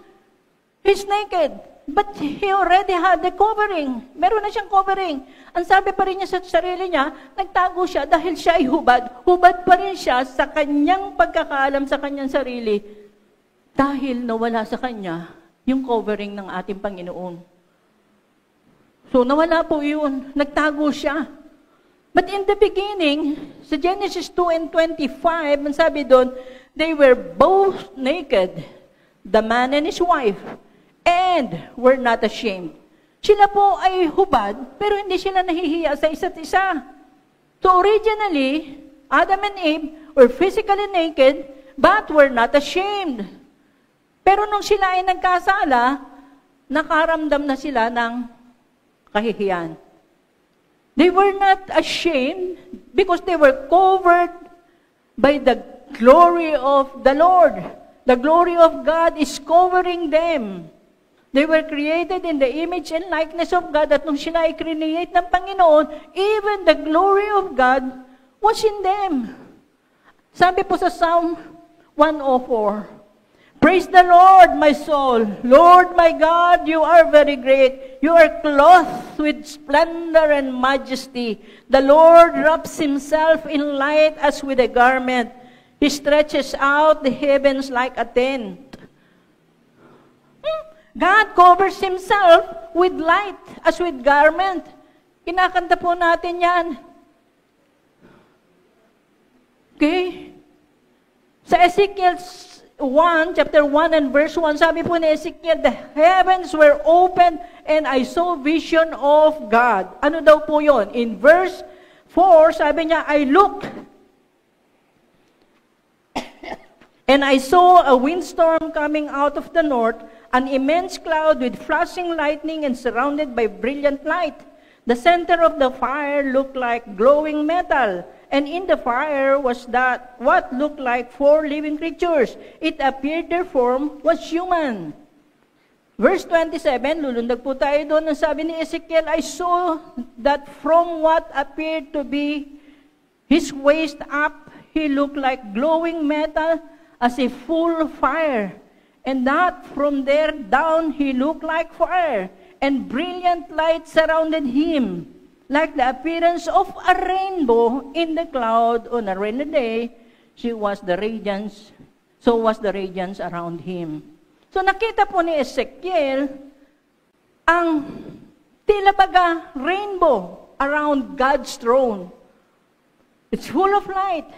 he's naked. But he already had the covering. Meron na siyang covering. Ang sabi pa rin niya sa sarili niya, nagtago siya dahil siya ay hubad. Hubad pa rin siya sa kanyang pagkakaalam sa kanyang sarili dahil nawala sa kanya yung covering ng ating Panginoon. So nawala po yun. Nagtago siya. But in the beginning, sa Genesis 2 and 25, ang sabi doon, they were both naked, the man and his wife, and were not ashamed. Sila po ay hubad, pero hindi sila nahihiya sa isa't isa. So originally, Adam and Eve were physically naked, but were not ashamed. Pero nung sila ay nagkasala, nakaramdam na sila ng kahihiyan. They were not ashamed because they were covered by the glory of the Lord. The glory of God is covering them. They were created in the image and likeness of God at nung sila ay create ng Panginoon, even the glory of God was in them. Sabi po sa Psalm 104, praise the Lord, my soul. Lord, my God, you are very great. You are clothed with splendor and majesty. The Lord wraps himself in light as with a garment. He stretches out the heavens like a tent. God covers himself with light as with garment. Kinakanta po natin yan. Okay? Sa Ezekiel 1, chapter 1 and verse 1, sabi po ni Ezekiel, the heavens were opened and I saw vision of God. Ano daw po yon? In verse 4, sabi niya, I looked and I saw a windstorm coming out of the north, an immense cloud with flashing lightning and surrounded by brilliant light. The center of the fire looked like glowing metal, And in the fire was that what looked like 4 living creatures. It appeared their form was human. Verse 27, lulundag po tayo doon. Ang sabi ni Ezekiel, I saw that from what appeared to be his waist up, he looked like glowing metal as if full of fire. And that from there down, he looked like fire. And brilliant light surrounded him, like the appearance of a rainbow in the cloud on a rainy day. So was the radiance around him. So nakita po ni Ezekiel ang tila baga rainbow around God's throne. It's full of light.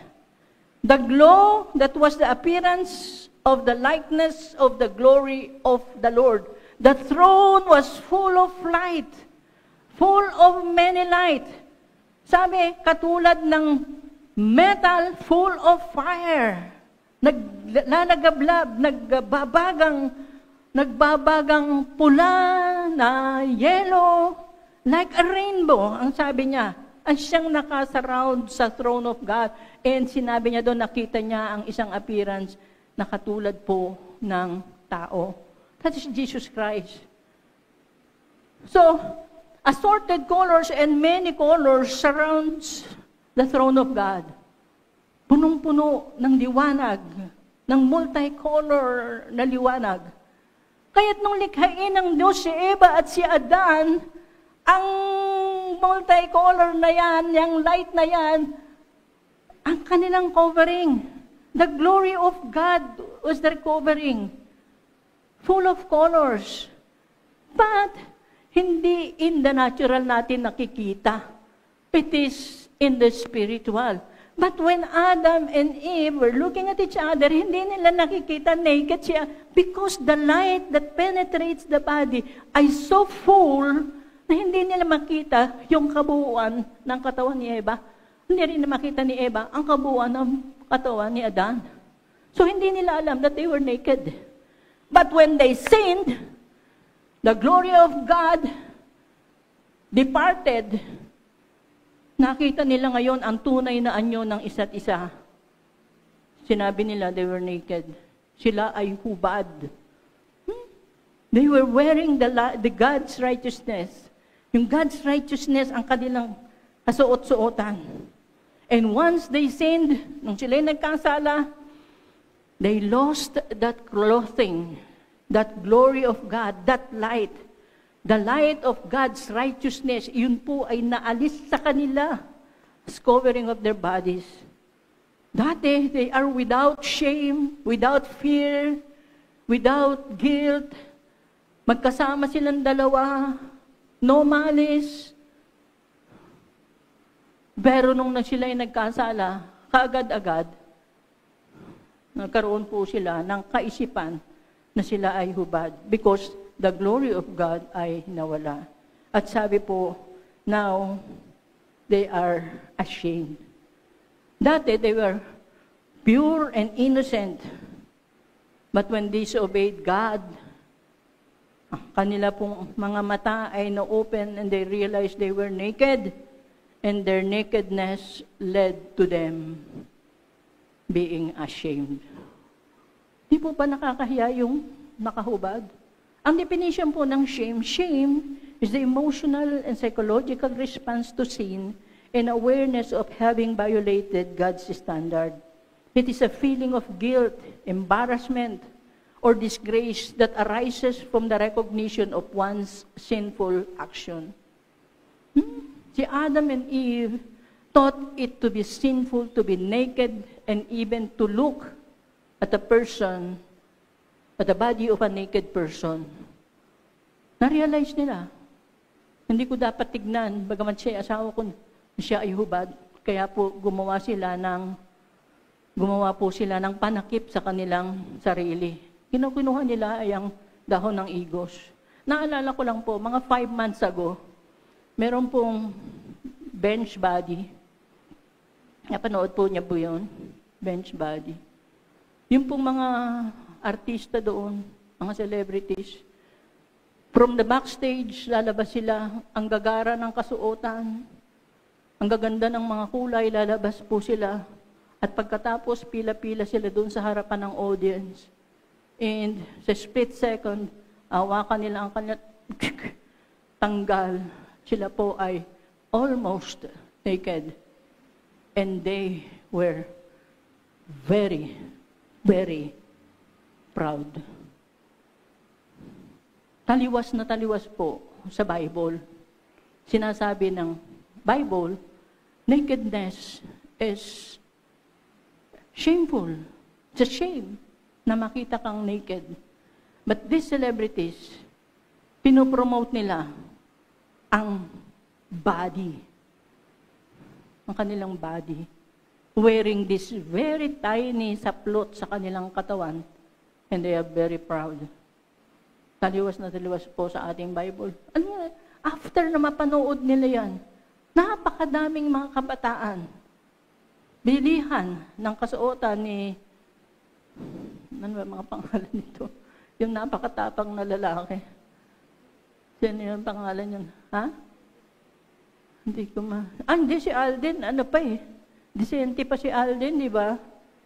The glow that was the appearance of the likeness of the glory of the Lord. The throne was full of light, full of many light. Sabi, katulad ng metal full of fire. Naglalagablab, nagbabagang pula na yellow, like a rainbow, ang sabi niya. Ang siyang nakasurround sa throne of God. And sinabi niya doon, nakita niya ang isang appearance na katulad po ng tao. That is Jesus Christ. So, assorted colors and many colors surrounds the throne of God. Punong-puno ng liwanag, ng multicolor na liwanag. Kaya't nung likhain ng Diyos si Eva at si Adan, ang multicolor na yan, yung light na yan, ang kanilang covering. The glory of God was their covering. Full of colors. But, hindi in the natural natin nakikita. It is in the spiritual. But when Adam and Eve were looking at each other, hindi nila nakikita naked siya because the light that penetrates the body ay so full na hindi nila makita yung kabuuan ng katawan ni Eva. Hindi rin makita ni Eva ang kabuuan ng katawan ni Adan. So hindi nila alam that they were naked. But when they sinned, the glory of God departed. Nakita nila ngayon ang tunay na anyo ng isa't isa. Sinabi nila they were naked. Sila ay hubad. They were wearing the God's righteousness. Yung God's righteousness ang kanilang kasuot-suotan. And once they sinned, nung sila'y nagkasala, they lost that clothing, that glory of God, that light. The light of God's righteousness, yun po ay naalis sa kanila as covering of their bodies. Dati, they are without shame, without fear, without guilt. Magkasama silang dalawa, no malice. Pero nung sila ay nagkasala, kaagad-agad, nagkaroon po sila ng kaisipan na sila ay hubad because the glory of God ay nawala. At sabi po, now, they are ashamed. Dati, they were pure and innocent. But when they disobeyed God, kanila pong mga mata ay na-open and they realized they were naked. And their nakedness led to them being ashamed. Di po ba nakakahiya yung nakahubad? Ang definition po ng shame, shame is the emotional and psychological response to sin and awareness of having violated God's standard. It is a feeling of guilt, embarrassment, or disgrace that arises from the recognition of one's sinful action. Si Adam and Eve thought it to be sinful to be naked and even to look at a person, at the body of a naked person. Na-realize nila, hindi ko dapat tignan, bagaman siya asawa ko, siya ay hubad. Kaya po gumawa po sila ng panakip sa kanilang sarili. Kinuha nila ay ang dahon ng igos. Naalala ko lang po, mga 5 months ago, meron pong bench body. Napanood po niya po yun, bench body. Yung pong mga artista doon, mga celebrities, from the backstage, lalabas sila, ang gagara ng kasuotan, ang Ang gaganda ng mga kulay, lalabas po sila. At pagkatapos, pila-pila sila doon sa harapan ng audience. And sa split second, awakan nila ang kanya, tanggal. Sila po ay almost naked. And they were very, very proud. Taliwas na taliwas po sa Bible. Sinasabi ng Bible, nakedness is shameful. It's a shame na makita kang naked. But these celebrities, pinopromote nila ang body. Ang kanilang body. Wearing this very tiny saplot sa kanilang katawan. And they are very proud. Taliwas na taliwas po sa ating Bible. Ano, after na mapanood nila yan, napakadaming mga kabataan. Bilihan ng kasuotan ni, ano ba mga pangalan nito? Yung napakatapang na lalaki. Sino yung pangalan yun? Ha? Hindi ko hindi si Alden, ano pa eh. Disente pa si Alden, di ba?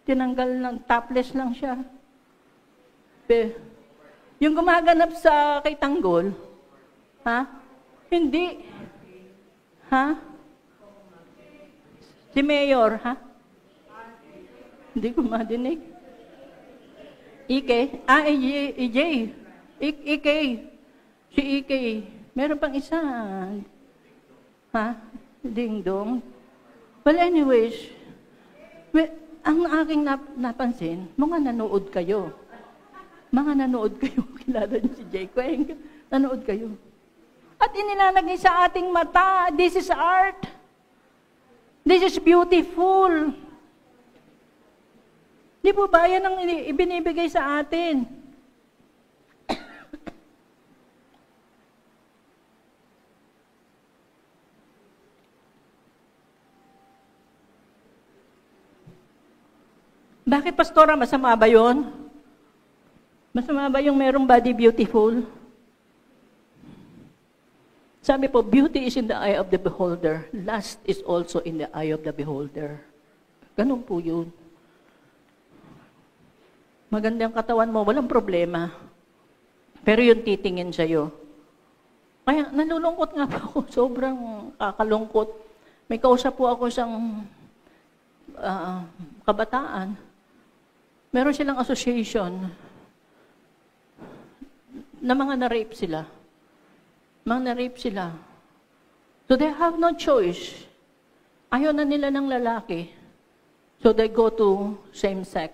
Tinanggal ng topless lang siya. Yung gumaganap sa kay Tanggol, ha? Hindi. Ha? Si Mayor, ha? Hindi ko madinig. Ike? EJ. Ike. Si Ike. Meron pang isa. Ha? Ding dong. Well, anyways, ang aking napansin, mga nanood kayo. Kilala niyo si Jay Queng. Nanood kayo. At inilalagay sa ating mata, this is art. This is beautiful. Di po ba yan ang ibinibigay sa atin? Bakit, Pastora, masama ba yun? Masama ba yung merong body beautiful? Sabi po, beauty is in the eye of the beholder. Lust is also in the eye of the beholder. Ganun po yun. Maganda ang katawan mo, walang problema. Pero yung titingin sa'yo. Kaya nalulungkot nga po ako, sobrang kakalungkot. May kausap po ako isang kabataan. Meron silang association na mga na-rape sila. So they have no choice. Ayaw na nila ng lalaki. So they go to same-sex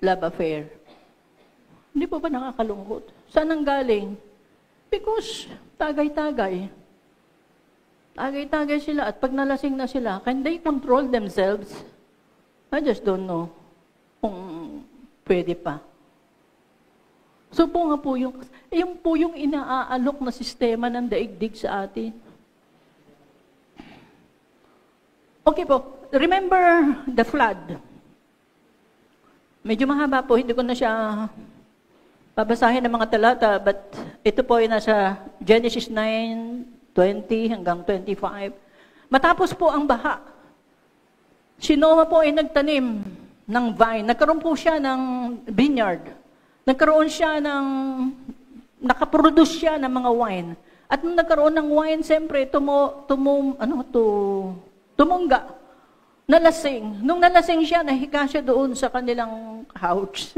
love affair. Hindi po ba nakakalungkot? Saan ang galing? Because tagay-tagay. Tagay-tagay sila at pag nalasing na sila, can they control themselves? I just don't know kung pwede pa. So po nga po yung inaalok na sistema ng daigdig sa atin. Okay po, remember the flood. Medyo mahaba po, hindi ko na siya babasahin ng mga talata, but ito po ay nasa Genesis 9:20 hanggang 25. Matapos po ang baha, si Noah po ay nagtanim ng vine. Nagkaroon po siya ng vineyard. Nakaproduce siya ng mga wine. At nung nagkaroon ng wine, siyempre, tumungga. Nalasing. Nung nalasing siya, nahiga siya doon sa kanilang couch.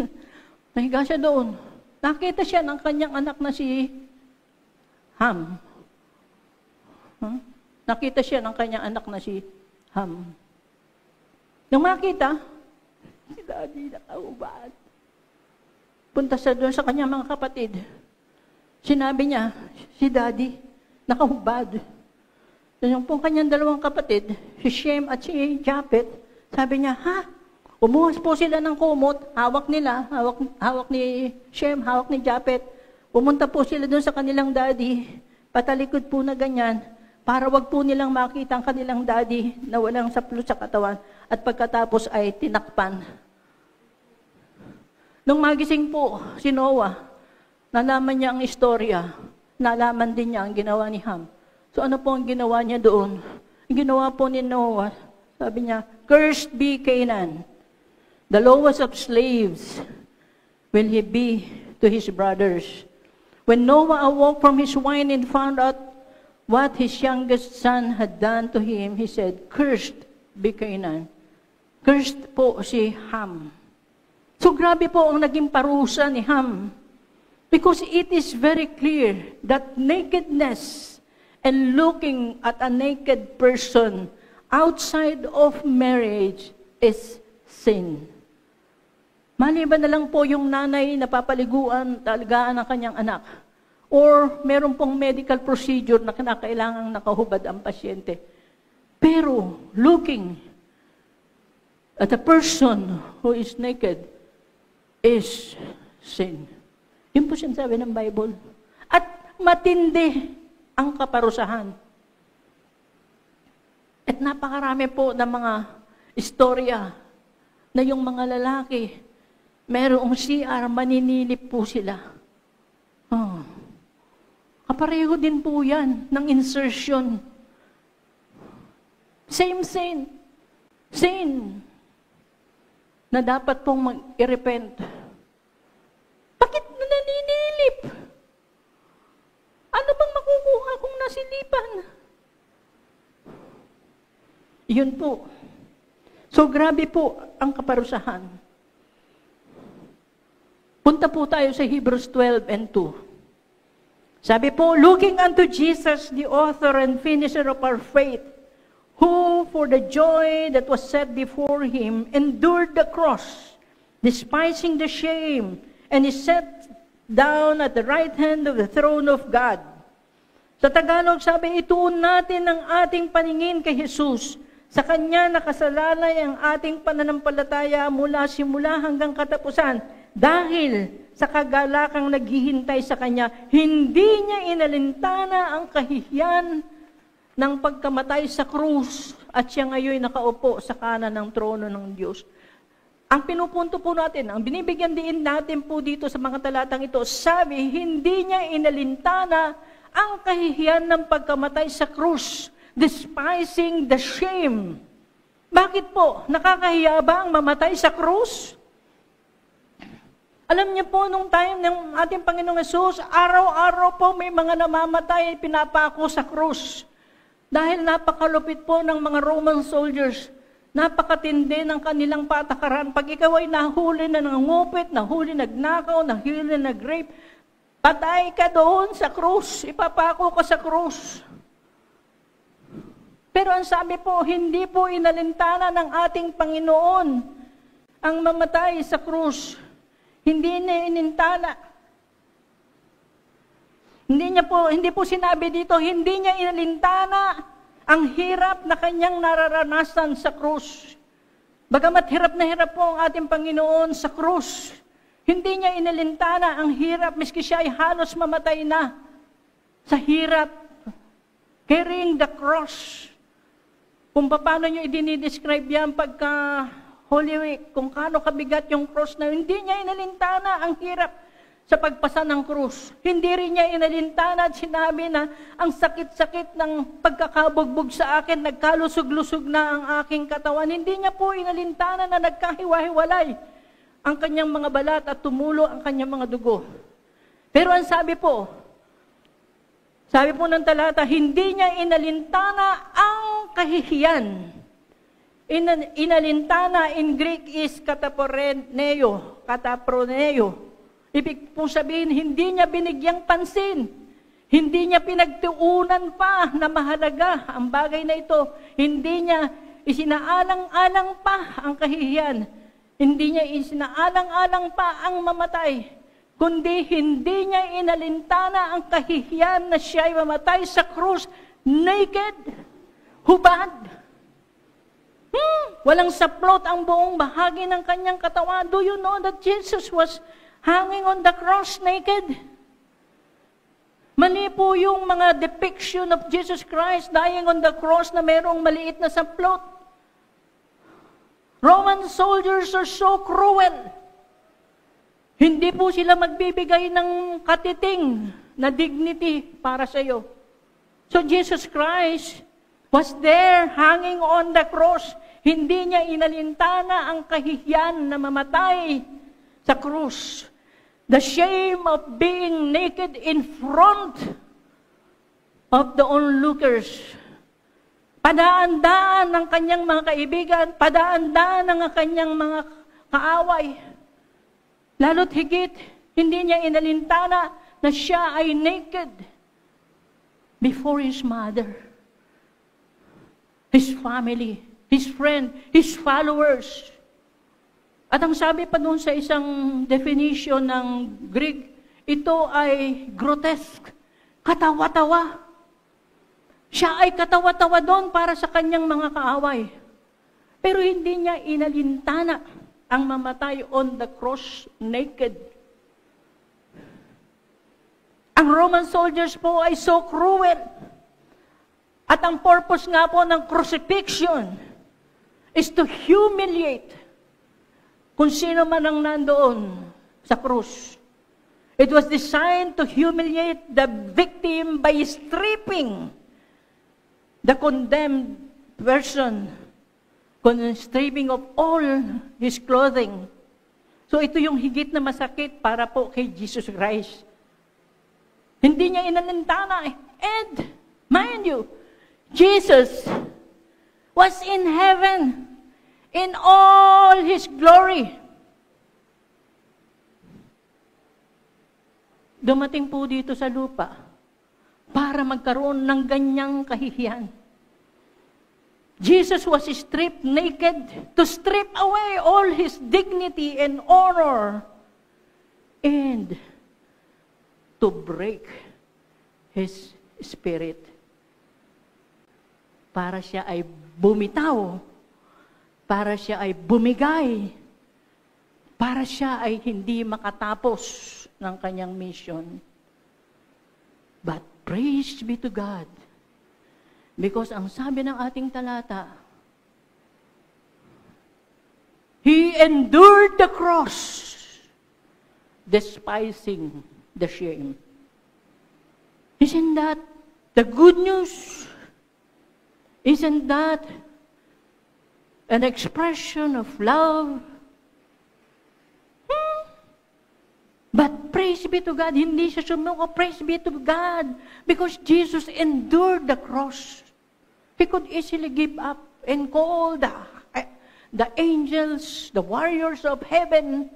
Nahiga siya doon. Nakita siya ng kanyang anak na si Ham. Nakita siya ng kanyang anak na si Ham. Nung makita, si Daddy nakaubad. Punta siya doon sa kanyang mga kapatid. Sinabi niya, si Daddy nakahubad. Yung pong kanyang dalawang kapatid, si Shem at si Japet, sabi niya, umuhas po sila ng kumot, hawak ni Shem, hawak ni Japet. Pumunta po sila doon sa kanilang daddy, patalikod po na ganyan, para wag po nilang makita ang kanilang daddy na walang saplo sa katawan, at pagkatapos ay tinakpan. Nung magising po si Noah, nalaman niya ang istorya, nalaman din niya ang ginawa ni Ham. So ano po ang ginawa niya doon? Yung ginawa po ni Noah, sabi niya, "Cursed be Canaan, the lowest of slaves will he be to his brothers." When Noah awoke from his wine and found out what his youngest son had done to him, he said, "Cursed be Canaan." Cursed po si Ham. So grabe po ang naging parusa ni Ham. Because it is very clear that nakedness and looking at a naked person outside of marriage is sin. Maliban na lang po yung nanay na papaliguan, talagaan ng kanyang anak. Or meron pong medical procedure na kinakailangang nakahubad ang pasyente. Pero looking at a person who is naked is sin. Yun po sinasabi ng Bible. At matindi ang kaparusahan. At napakarami po ng mga istorya na yung mga lalaki, merong CR, maninilip po sila. Kapareho din po yan ng insertion. Same sin. Sin. Na dapat pong mag-repent. Bakit naninilip? Ano bang makukuha kung nasilipan? Yun po. So grabe po ang kaparusahan. Punta po tayo sa Hebrews 12 and 2. Sabi po, "Looking unto Jesus, the author and finisher of our faith, who for the joy that was set before him endured the cross, despising the shame, and is set down at the right hand of the throne of God." Sa Tagalog, sabi, ituon natin ang ating paningin kay Jesus. Sa Kanya nakasalalay ang ating pananampalataya mula simula hanggang katapusan. Dahil sa kagalakang naghihintay sa Kanya, hindi niya inalintana ang kahihiyan ng pagkamatay sa krus at siya ngayon nakaupo sa kanan ng trono ng Diyos. Ang pinupunto po natin, ang binibigyan din natin po dito sa mga talatang ito, sabi, hindi niya inalintana ang kahihiyan ng pagkamatay sa krus, despising the shame. Bakit po? Nakakahiya ba ang mamatay sa krus? Alam niyo po, nung time ng ating Panginoong Hesus, araw-araw po may mga namamatay, pinapako sa krus. Dahil napakalupit po ng mga Roman soldiers, napakatindi ng kanilang patakaran. Pag ikaw ay nahuli na nangungupit, nahuli nagnakaw, nahuli nagrape, patay ka doon sa krus, ipapako ka sa krus. Pero ang sabi po, hindi po inalintana ng ating Panginoon ang mamatay sa krus. Hindi na inintala. Hindi po sinabi dito, hindi niya inalintana ang hirap na kanyang nararanasan sa krus. Bagamat hirap na hirap po ang ating Panginoon sa krus, hindi niya inalintana ang hirap, miski siya ay halos mamatay na sa hirap. Carrying the cross. Kung paano niyo i-describe yan pagka Holy Week, kung kaano kabigat yung cross na hindi niya inalintana ang hirap sa pagpasa ng krus. Hindi rin niya inalintana at sinabi na ang sakit-sakit ng pagkakabugbog sa akin, nagkalusog-lusog na ang aking katawan. Hindi niya po inalintana na nagkahiwa-hiwalay ang kanyang mga balat at tumulo ang kanyang mga dugo. Pero ang sabi po ng talata, hindi niya inalintana ang kahihiyan. Inalintana in Greek is kataproneo. Ibig pong sabihin, hindi niya binigyang pansin. Hindi niya pinagtuunan pa na mahalaga ang bagay na ito. Hindi niya isinaalang-alang pa ang kahihiyan. Hindi niya isinaalang-alang pa ang mamatay. Kundi hindi niya inalintana ang kahihiyan na siya ay mamatay sa krus, naked, hubad. Walang saplot ang buong bahagi ng kanyang katawan. Do you know that Jesus was hanging on the cross naked? Mali po yung mga depiction of Jesus Christ dying on the cross na mayroong maliit na saplot. Roman soldiers are so cruel. Hindi po sila magbibigay ng katiting na dignity para sa iyo. So Jesus Christ was there hanging on the cross. Hindi niya inalintana ang kahihiyan na mamatay sa krus. The shame of being naked in front of the onlookers. Padaan-daan ng kanyang mga kaibigan, padaan-daan ng kanyang mga kaaway. Lalo't higit, hindi niya inalintana na siya ay naked before his mother, his family, his friend, his followers. At ang sabi pa doon sa isang definition ng Greek, ito ay grotesque, katawa-tawa. Siya ay katawa-tawa doon para sa kanyang mga kaaway. Pero hindi niya inalintana ang mamatay on the cross naked. Ang Roman soldiers po ay so cruel. At ang purpose nga po ng crucifixion is to humiliate kung sino man ang nandoon sa krus. It was designed to humiliate the victim by stripping the condemned person, stripping of all his clothing. So ito yung higit na masakit para po kay Jesus Christ. Hindi niya inalintana. And, mind you, Jesus was in heaven in all His glory. Dumating po dito sa lupa para magkaroon ng ganyang kahihiyan. Jesus was stripped naked to strip away all His dignity and honor and to break His spirit. Para siya ay bumitaw, para siya ay bumigay, para siya ay hindi makatapos ng kanyang mission. But praise be to God, because ang sabi ng ating talata, He endured the cross, despising the shame. Isn't that the good news? Isn't that an expression of love? But praise be to God, hindi siya sumuko. Praise be to God, because Jesus endured the cross. He could easily give up and call the angels, the warriors of heaven,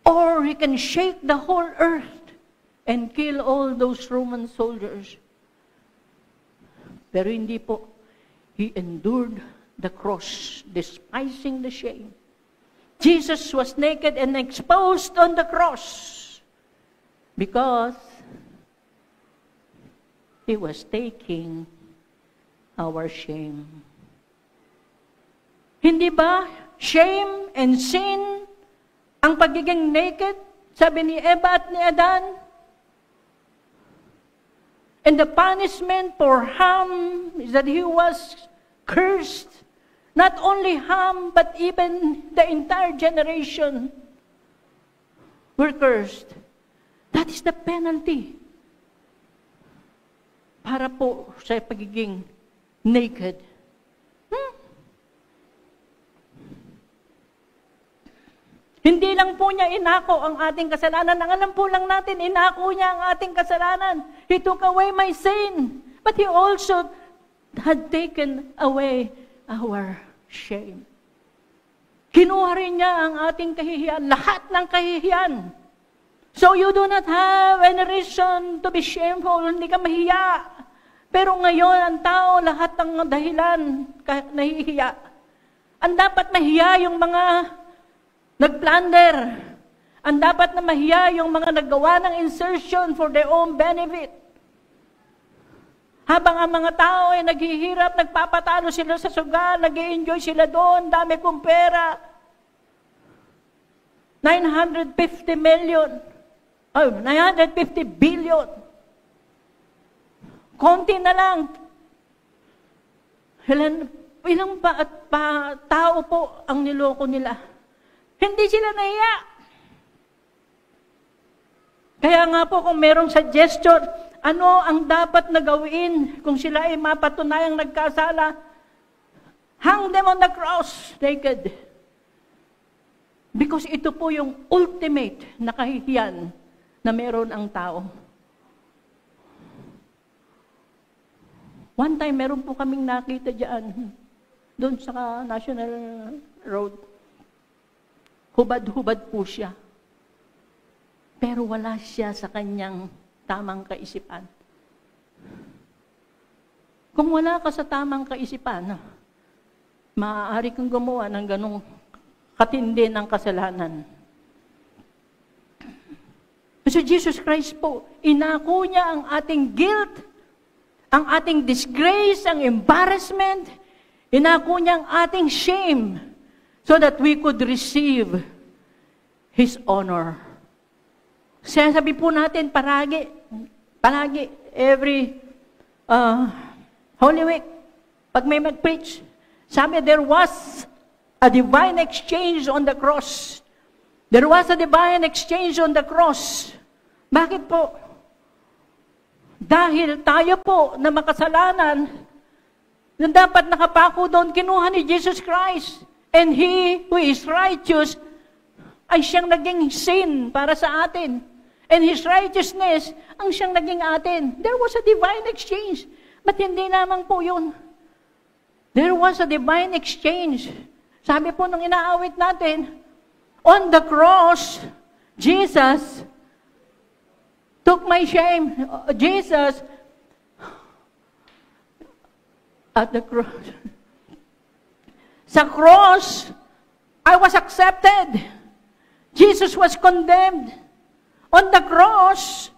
or He can shake the whole earth and kill all those Roman soldiers. Pero hindi po. He endured the cross, despising the shame. Jesus was naked and exposed on the cross because He was taking our shame. Hindi ba shame and sin ang pagiging naked? Sabi ni Eva at ni Adan. And the punishment for Ham is that he was cursed. Not only Ham, but even the entire generation were cursed. That is the penalty para po sa pagiging naked. Hindi lang po niya inako ang ating kasalanan. Ang alam po lang natin, inako niya ang ating kasalanan. He took away my sin. But He also had taken away our shame. Kinuha rin niya ang ating kahihiyan, lahat ng kahihiyan. So you do not have any reason to be shameful. Hindi ka mahiya. Pero ngayon, ang tao, lahat ng dahilan, nahihiya. Ang dapat mahiya yung mga nag-plunder. Ang dapat na mahiya yung mga naggawa ng insertion for their own benefit. Habang ang mga tao ay naghihirap, nagpapatalo sila sa sugal, nag-i-enjoy sila doon, dami kong pera. 950 billion. Konti na lang. Ilang tao po ang niloko nila. Hindi sila nahiya. Kaya nga po kung merong suggestion, ano ang dapat na gawin kung sila ay mapatunayang nagkasala? Hang them on the cross, naked. Because ito po yung ultimate na kahihiyan na meron ang tao. One time, meron po kaming nakita dyan, doon sa National Road. Hubad-hubad po siya. Pero wala siya sa kanyang tamang kaisipan. Kung wala ka sa tamang kaisipan, maaari kang gumawa ng ganong katindi ng kasalanan. So Jesus Christ po, inako niya ang ating guilt, ang ating disgrace, ang embarrassment, inako niya ang ating shame so that we could receive His honor. Sabi po natin palagi, every Holy Week, pag may mag-preach, sabi there was a divine exchange on the cross. There was a divine exchange on the cross. Bakit po? Dahil tayo po na makasalanan, na dapat nakapako doon, kinuha ni Jesus Christ. And He who is righteous ay siyang naging sin para sa atin. And His righteousness ang siyang naging atin. There was a divine exchange. Ba't hindi naman po yun? There was a divine exchange. Sabi po nung inaawit natin, on the cross, Jesus took my shame. Jesus, at the cross. Sa cross, I was accepted. Jesus was condemned. On the cross,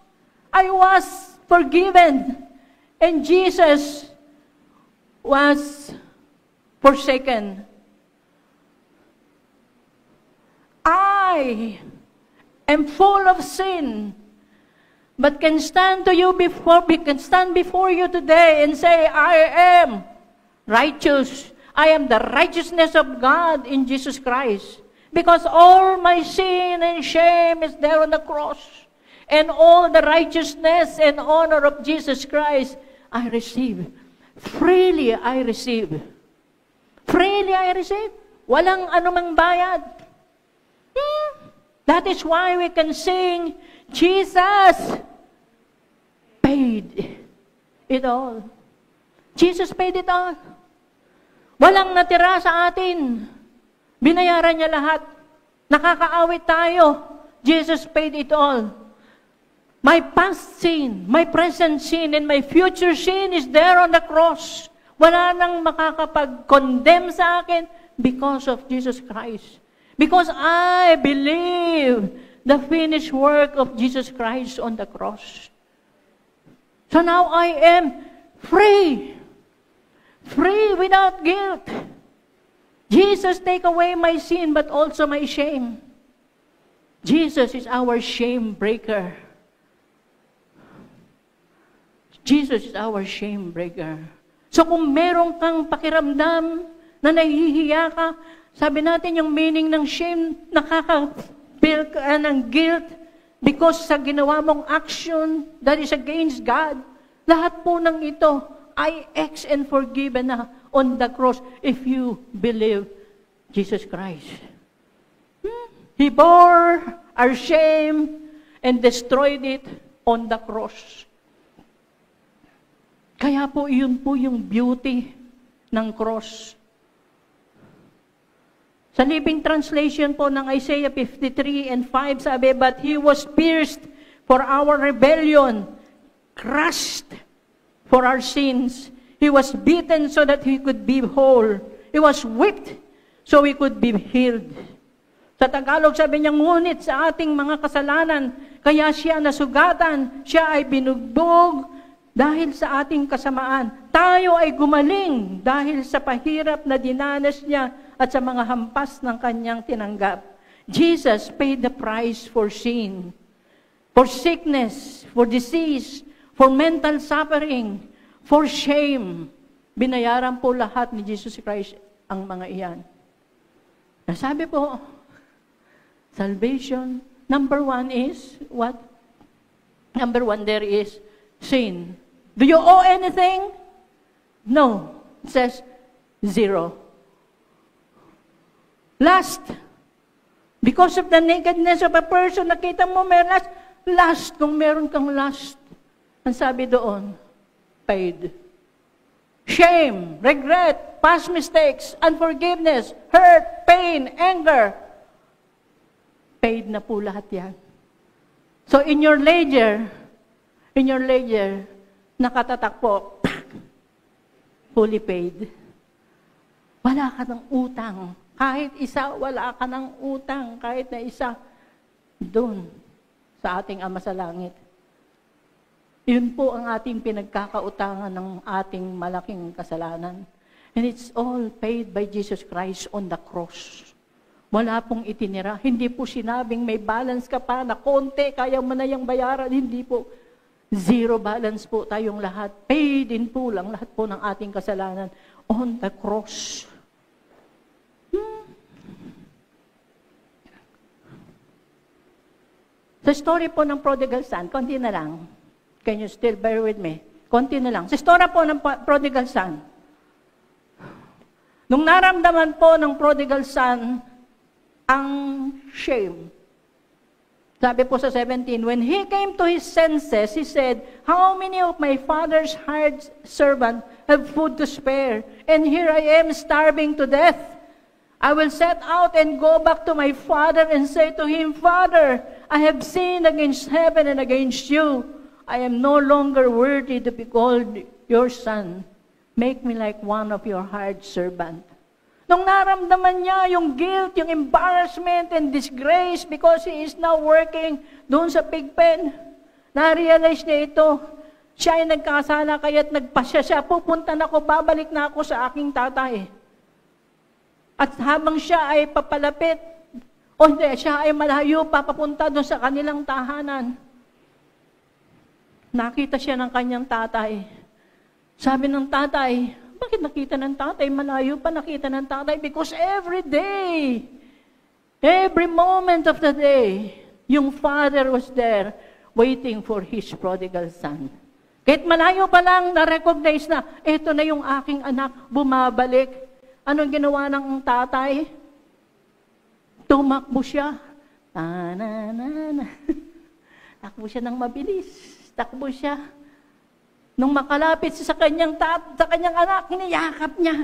I was forgiven. And Jesus was forsaken. I am full of sin, but can stand before you today and say, I am righteous. I am the righteousness of God in Jesus Christ. Because all my sin and shame is there on the cross. And all the righteousness and honor of Jesus Christ, I receive. Freely I receive. Freely I receive. Walang anumang bayad. That is why we can sing, Jesus paid it all. Jesus paid it all. Walang natira sa atin. Binayaran niya lahat. Nakakaawit tayo. Jesus paid it all. My past sin, my present sin, and my future sin is there on the cross. Wala nang makakapag-condemn sa akin because of Jesus Christ. Because I believe the finished work of Jesus Christ on the cross. So now I am free. Free without guilt. Jesus take away my sin but also my shame. Jesus is our shame breaker. Jesus is our shame breaker. So kung meron kang pakiramdam na nahihiya ka, sabi natin yung meaning ng shame, nakaka-feel ka ng guilt because sa ginawa mong action that is against God. Lahat po ng ito ay ex and forgiven na on the cross if you believe Jesus Christ. He bore our shame and destroyed it on the cross. Kaya po yun po yung beauty ng cross. Sa Living Translation po ng Isaiah 53 and 5, sabi, but He was pierced for our rebellion, crushed for our sins. He was beaten so that He could be whole. He was whipped so we could be healed. Sa Tagalog, sabi niya, ngunit sa ating mga kasalanan, kaya siya nasugatan, siya ay binugbog dahil sa ating kasamaan. Tayo ay gumaling dahil sa pahirap na dinanas niya at sa mga hampas ng kanyang tinanggap. Jesus paid the price for sin, for sickness, for disease, for mental suffering, for shame. Binayaran po lahat ni Jesus Christ ang mga iyan. Nasabi po, salvation, number one is, what? Number one there is sin. Do you owe anything? No. It says 0. Lust. Because of the nakedness of a person, nakita mo may lust. Lust, kung meron kang lust. Ang sabi doon, paid. Shame, regret, past mistakes, unforgiveness, hurt, pain, anger. Paid na po lahat yan. So in your ledger, nakatatak po, fully paid. Wala ka ng utang. Kahit isa, wala ka ng utang. Kahit na isa, doon sa ating Ama sa Langit. Yun po ang ating pinagkakautangan ng ating malaking kasalanan. And it's all paid by Jesus Christ on the cross. Wala pong itinira. Hindi po sinabing may balance ka pa na konti, kaya mo na yung bayaran. Hindi po. 0 balance po tayong lahat. Paid in full ang lahat po ng ating kasalanan on the cross. Sa story po ng prodigal son, konti na lang. Can you still bear with me? Konti na lang. Sa story po ng prodigal son, nung naramdaman po ng prodigal son ang shame, sabi po sa 17, when he came to his senses, he said, how many of my father's hired servants have food to spare? And here I am starving to death. I will set out and go back to my father and say to him, Father, I have sinned against heaven and against you. I am no longer worthy to be called your son. Make me like one of your hired servants. Nung naramdaman niya yung guilt, yung embarrassment and disgrace because he is now working doon sa pig pen, na-realize niya ito. Siya ay nagkasala kaya't nagpasya siya. Pupunta na ako, babalik na ako sa aking tatay. At habang siya ay papalapit, o hindi, siya ay malayo papapunta doon sa kanilang tahanan. Nakita siya ng kanyang tatay. Sabi ng tatay, bakit nakita ng tatay? Malayo pa nakita ng tatay. Because every day, every moment of the day, yung father was there waiting for his prodigal son. Kahit malayo pa lang, na-recognize na, eto na yung aking anak, bumabalik. Anong ginawa ng tatay? Tumakbo siya. Takbo siya ng mabilis. Takbo siya. Nung makalapit siya sa kanyang anak, niyakap niya.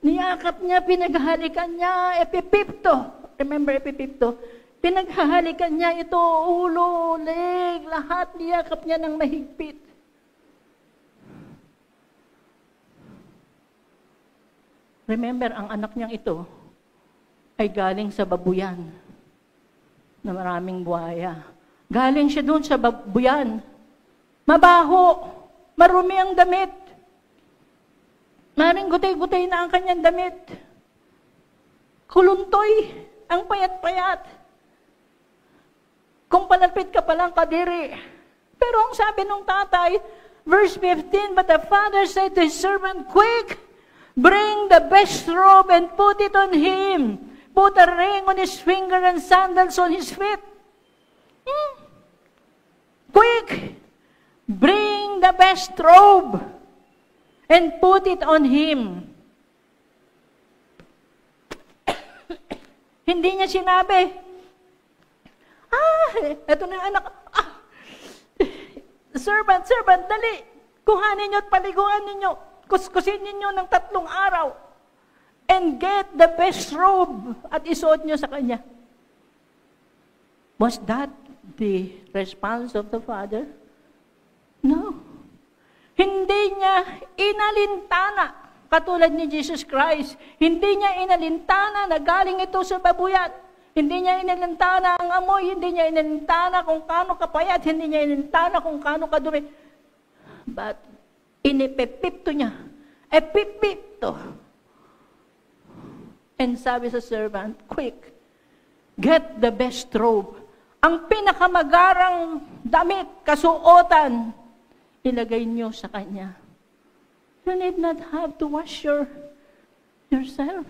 Niyakap niya, pinaghalikan niya, epipipto. Remember epipipto? Pinaghalikan niya ito, ulo, leg, lahat niyakap niya ng mahigpit. Remember, ang anak niyang ito ay galing sa babuyan na maraming buhaya. Galing siya doon sa babuyan. Mabaho, marumi ang damit. Maring gutay-gutay na ang kanyang damit. Kuluntoy, ang payat-payat. Kung palapit ka palang kadiri. Pero ang sabi ng tatay, verse 15, but the father said to his servant, quick! Bring the best robe and put it on him. Put a ring on his finger and sandals on his feet. Quick! Bring the best robe and put it on him. Hindi niya sinabi, eto na yung anak. Servant, dali. Kuhanin niyo at paliguan ninyo. Kuskusin ninyo ng 3 araw and get the best robe at isuot nyo sa kanya. Was that the response of the father? No. Hindi niya inalintana, katulad ni Jesus Christ. Hindi niya inalintana na galing ito sa babuyan. Hindi niya inalintana ang amoy, hindi niya inalintana kung kaano kapayat, hindi niya inalintana kung kaano kadumi. But inipipipto niya. Epipipto. And sabi sa servant, quick, get the best robe. Ang pinakamagarang damit, kasuotan, ilagay niyo sa kanya. You need not have to wash yourself.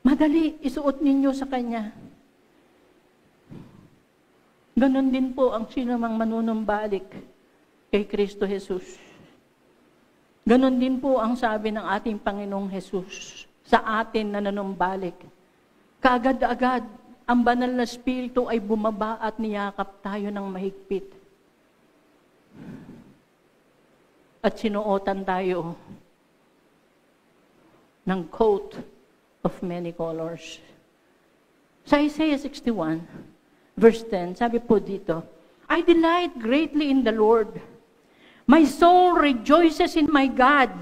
Madali, isuot ninyo sa kanya. Ganon din po ang sinumang manunumbalik kay Kristo Jesus. Ganon din po ang sabi ng ating Panginoong Jesus sa atin na nanumbalik. Kaagad-agad, ang banal na Espiritu ay bumaba at niyakap tayo ng mahigpit. At sinuotan tayo ng coat of many colors. Sa Isaiah 61, verse 10, sabi po dito, I delight greatly in the Lord. My soul rejoices in my God,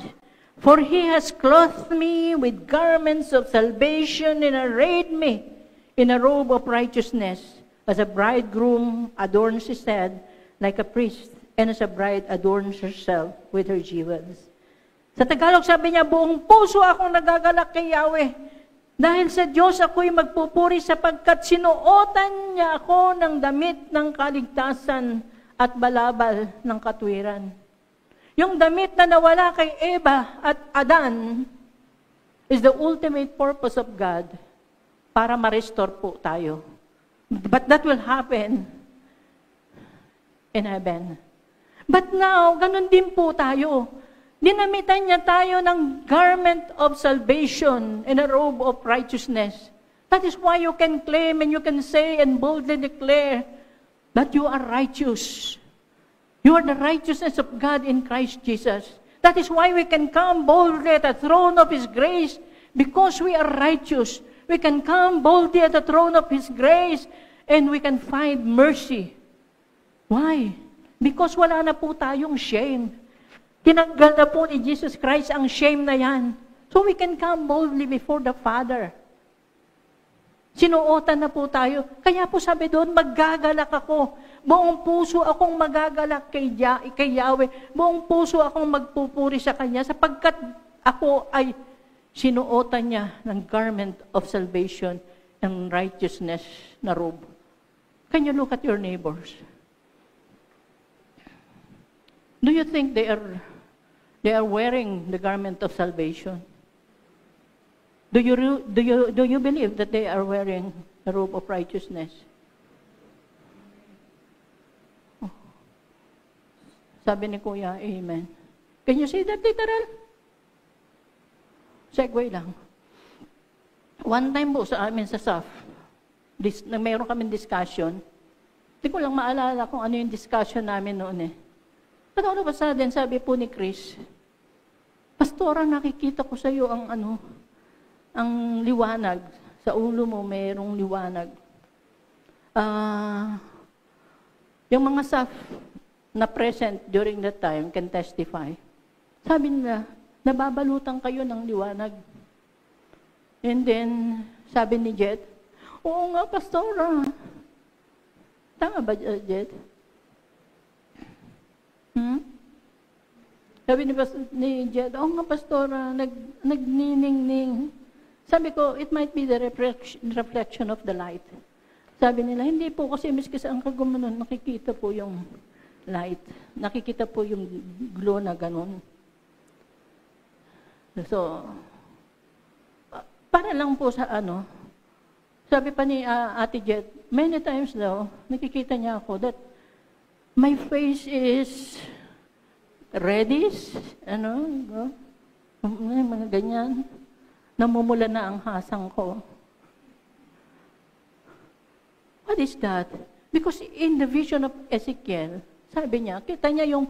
for He has clothed me with garments of salvation and arrayed me in a robe of righteousness, as a bridegroom adorns his head like a priest, and as a bride adorns herself with her jewels. Sa Tagalog sabi niya, buong puso akong nagagalak kay Yahweh. Dahil sa Diyos ako'y magpupuri sapagkat sinuotan niya ako ng damit ng kaligtasan at balabal ng katwiran. Yung damit na nawala kay Eva at Adan is the ultimate purpose of God para ma-restore po tayo. But that will happen in heaven. But now, ganun din po tayo. Dinamitan niya tayo ng garment of salvation and a robe of righteousness. That is why you can claim and you can say and boldly declare that you are righteous. You are the righteousness of God in Christ Jesus. That is why we can come boldly at the throne of His grace because we are righteous. We can come boldly at the throne of His grace and we can find mercy. Why? Because wala na po tayong shame. Tinanggal na po ni Jesus Christ ang shame na yan. So we can come boldly before the Father. Sinuotan na po tayo. Kaya po sabi doon, maggagalak ako. Buong puso akong magagalak kay Yahweh. Buong puso akong magpupuri sa Kanya sapagkat ako ay sinuotan niya ng garment of salvation and righteousness na robe. Can you look at your neighbors? Do you think they are wearing the garment of salvation? Do you believe that they are wearing the robe of righteousness? Oh. Sabi ni Kuya, amen. Can you say that literal? Segue lang. One time po sa amin sa SAF, mayroon kaming discussion. Hindi ko lang maalala kung ano yung discussion namin noon eh. Pero ano ba sa din, sabi po ni Chris, Pastora, nakikita ko sa iyo ang liwanag. Sa ulo mo, mayroong liwanag. Yung mga staff na present during that time can testify. Sabi nila, nababalutan kayo ng liwanag. And then, sabi ni Jet, oo nga, Pastora. Tama ba, Jet? Sabi ni Jed, nga Pastora, nagniningning. Sabi ko, it might be the reflection of the light. Sabi nila, hindi po kasi miski saan ka gumanon, nakikita po yung light. Nakikita po yung glow na ganon. So, para lang po sa sabi pa ni Ate Jet, many times daw, nakikita niya ako that my face is reddish, mga ganyan. Namumula na ang hasang ko. What is that? Because in the vision of Ezekiel, sabi niya, kita niya yung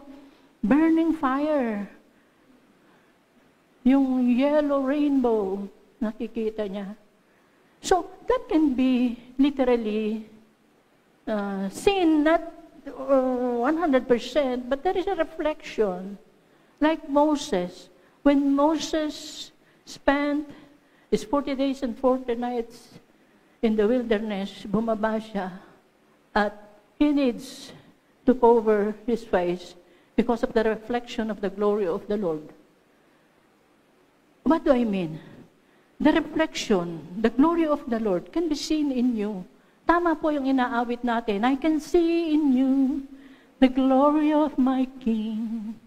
burning fire. Yung yellow rainbow, nakikita niya. So, that can be literally seen, not 100%, but there is a reflection. Like Moses. When Moses spent his 40 days and 40 nights in the wilderness, bumaba siya at he needs to cover his face because of the reflection of the glory of the Lord. What do I mean? The reflection, the glory of the Lord can be seen in you. Tama po yung inaawit natin. I can see in you the glory of my King.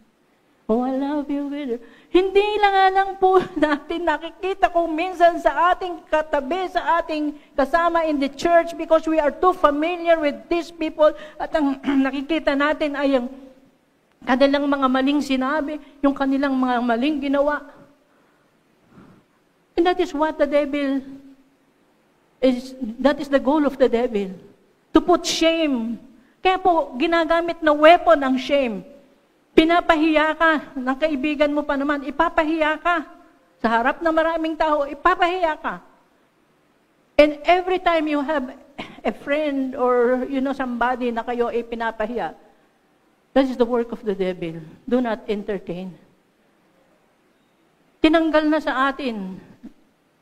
Oh, I love love you with Hindi lang po natin nakikita kung minsan sa ating katabi, sa ating kasama in the church because we are too familiar with these people at ang nakikita natin ay ang kanilang mga maling sinabi, yung kanilang mga maling ginawa. And that is what the devil that is the goal of the devil. To put shame. Kaya po, ginagamit na weapon ang shame. Pinapahiya ka ng kaibigan mo pa naman, ipapahiya ka. Sa harap ng maraming tao, ipapahiya ka. And every time you have a friend or somebody na kayo ay pinapahiya, that is the work of the devil. Do not entertain. Tinanggal na sa atin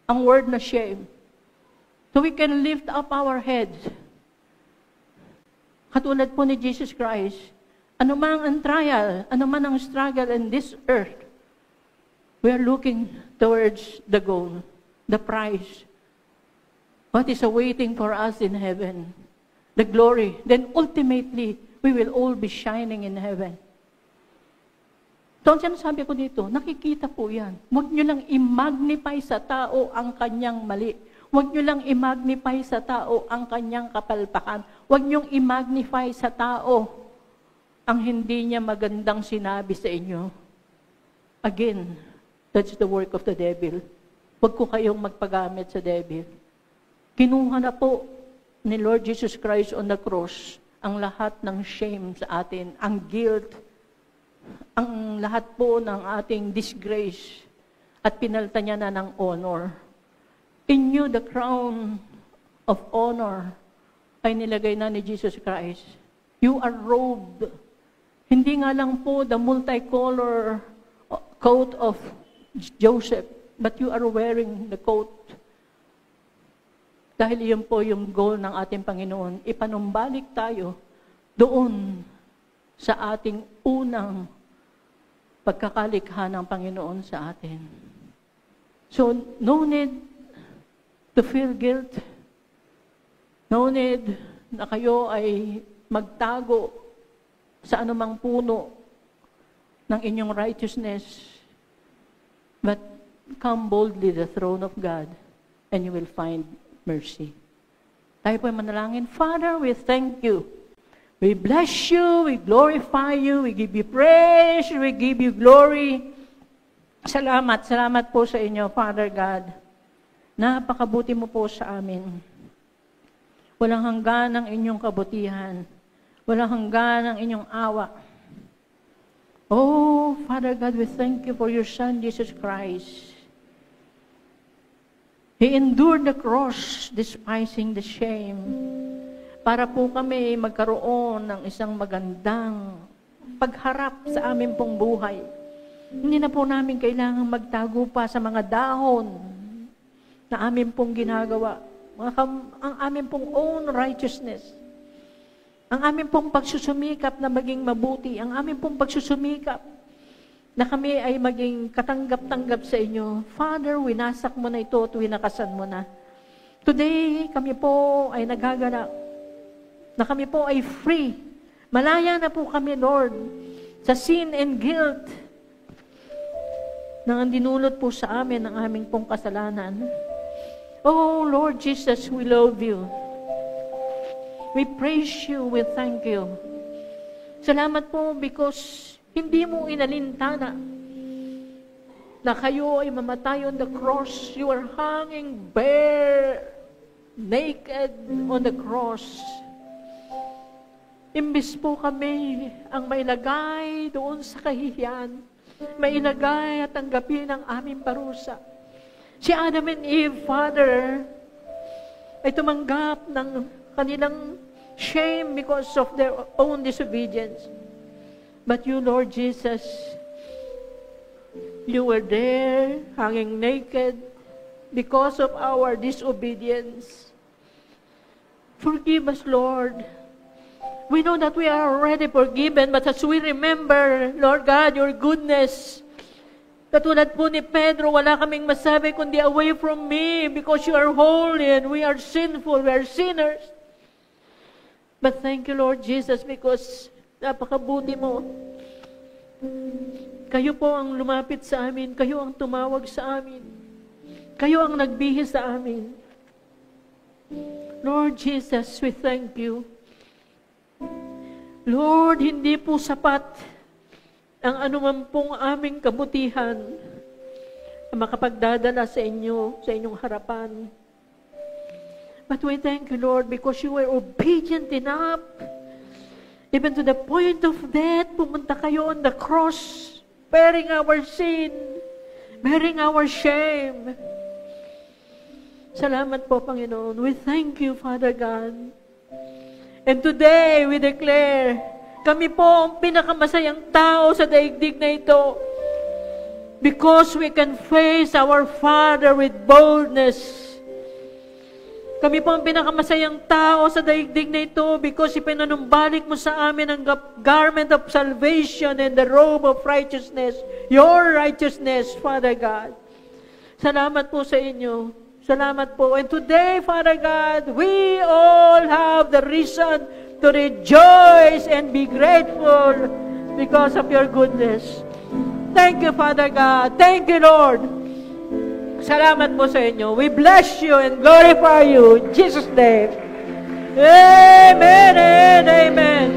ang word na shame. So we can lift up our heads. Katulad po ni Jesus Christ, anumang ang trial, anuman ang struggle in this earth, we are looking towards the goal, the prize. What is awaiting for us in heaven? The glory. Then ultimately, we will all be shining in heaven. So, sinasabi ko dito, nakikita po yan. Huwag nyo lang i-magnify sa tao ang kanyang mali. Huwag nyo lang i-magnify sa tao ang kanyang kapalpakan. Huwag nyo i-magnify sa tao ang hindi niya magandang sinabi sa inyo. Again, that's the work of the devil. Huwag ko kayong magpagamit sa devil. Kinuha na po ni Lord Jesus Christ on the cross ang lahat ng shame sa atin, ang guilt, ang lahat po ng ating disgrace, at pinalta niya na ng honor. In you, the crown of honor ay nilagay na ni Jesus Christ. You are robed. Hindi nga lang po the multicolor coat of Joseph, but you are wearing the coat. Dahil iyon po yung goal ng ating Panginoon. Ipanumbalik tayo doon sa ating unang pagkakalikha ng Panginoon sa atin. So, no need to feel guilt. No need na kayo ay magtago sa anumang puno ng inyong righteousness. But come boldly to the throne of God and you will find mercy. Tayo po ay manalangin. Father, we thank you. We bless you, we glorify you, we give you praise, we give you glory. Salamat po sa inyo, Father God. Napakabuti mo po sa amin. Walang hanggan ang inyong kabutihan. Walang hanggan ang inyong awa. Oh, Father God, we thank you for your Son, Jesus Christ. He endured the cross, despising the shame. Para po kami magkaroon ng isang magandang pagharap sa aming pong buhay. Hindi na po namin kailangang magtago pa sa mga dahon na amin pong ginagawa. Ang amin pong own righteousness. Ang amin pong pagsusumikap na maging mabuti. Ang amin pong pagsusumikap na kami ay maging katanggap-tanggap sa inyo. Father, winasak mo na ito at winakasan mo na. Today, kami po ay nagaganap na kami po ay free. Malaya na po kami, Lord, sa sin and guilt na dinulot po sa amin ang aming pong kasalanan. Oh, Lord Jesus, we love you. We praise you, we thank you. Salamat po because hindi mo inalintana na kayo ay mamatay on the cross. You are hanging bare, naked on the cross. Imbis po kami ang mailagay doon sa kahihiyan, mailagay at tanggapin ang aming parusa. Si Adam and Eve, Father, ay tumanggap ng kanilang shame because of their own disobedience. But you, Lord Jesus, you were there, hanging naked, because of our disobedience. Forgive us, Lord. We know that we are already forgiven, but as we remember, Lord God, your goodness, katulad po ni Pedro, wala kaming masabi kundi away from me because you are holy and we are sinful, we are sinners. But thank you, Lord Jesus, because napakabuti mo. Kayo po ang lumapit sa amin. Kayo ang tumawag sa amin. Kayo ang nagbihis sa amin. Lord Jesus, we thank you. Lord, hindi po sapat ang anuman pong aming kabutihan na makapagdadala sa inyo, sa inyong harapan. But we thank you, Lord, because you were obedient enough. Even to the point of death, pumunta kayo on the cross, bearing our sin, bearing our shame. Salamat po, Panginoon. We thank you, Father God. And today, we declare, kami po ang pinakamasayang tao sa daigdig na ito because we can face our Father with boldness. Kami po ang pinakamasayang tao sa daigdig na ito because ipinanumbalik mo sa amin ang garment of salvation and the robe of righteousness, your righteousness, Father God. Salamat po sa inyo. Salamat po. And today, Father God, we all have the reason to rejoice and be grateful because of your goodness. Thank you, Father God. Thank you, Lord. Salamat po sa inyo. We bless you and glorify you in Jesus' name. Amen and amen.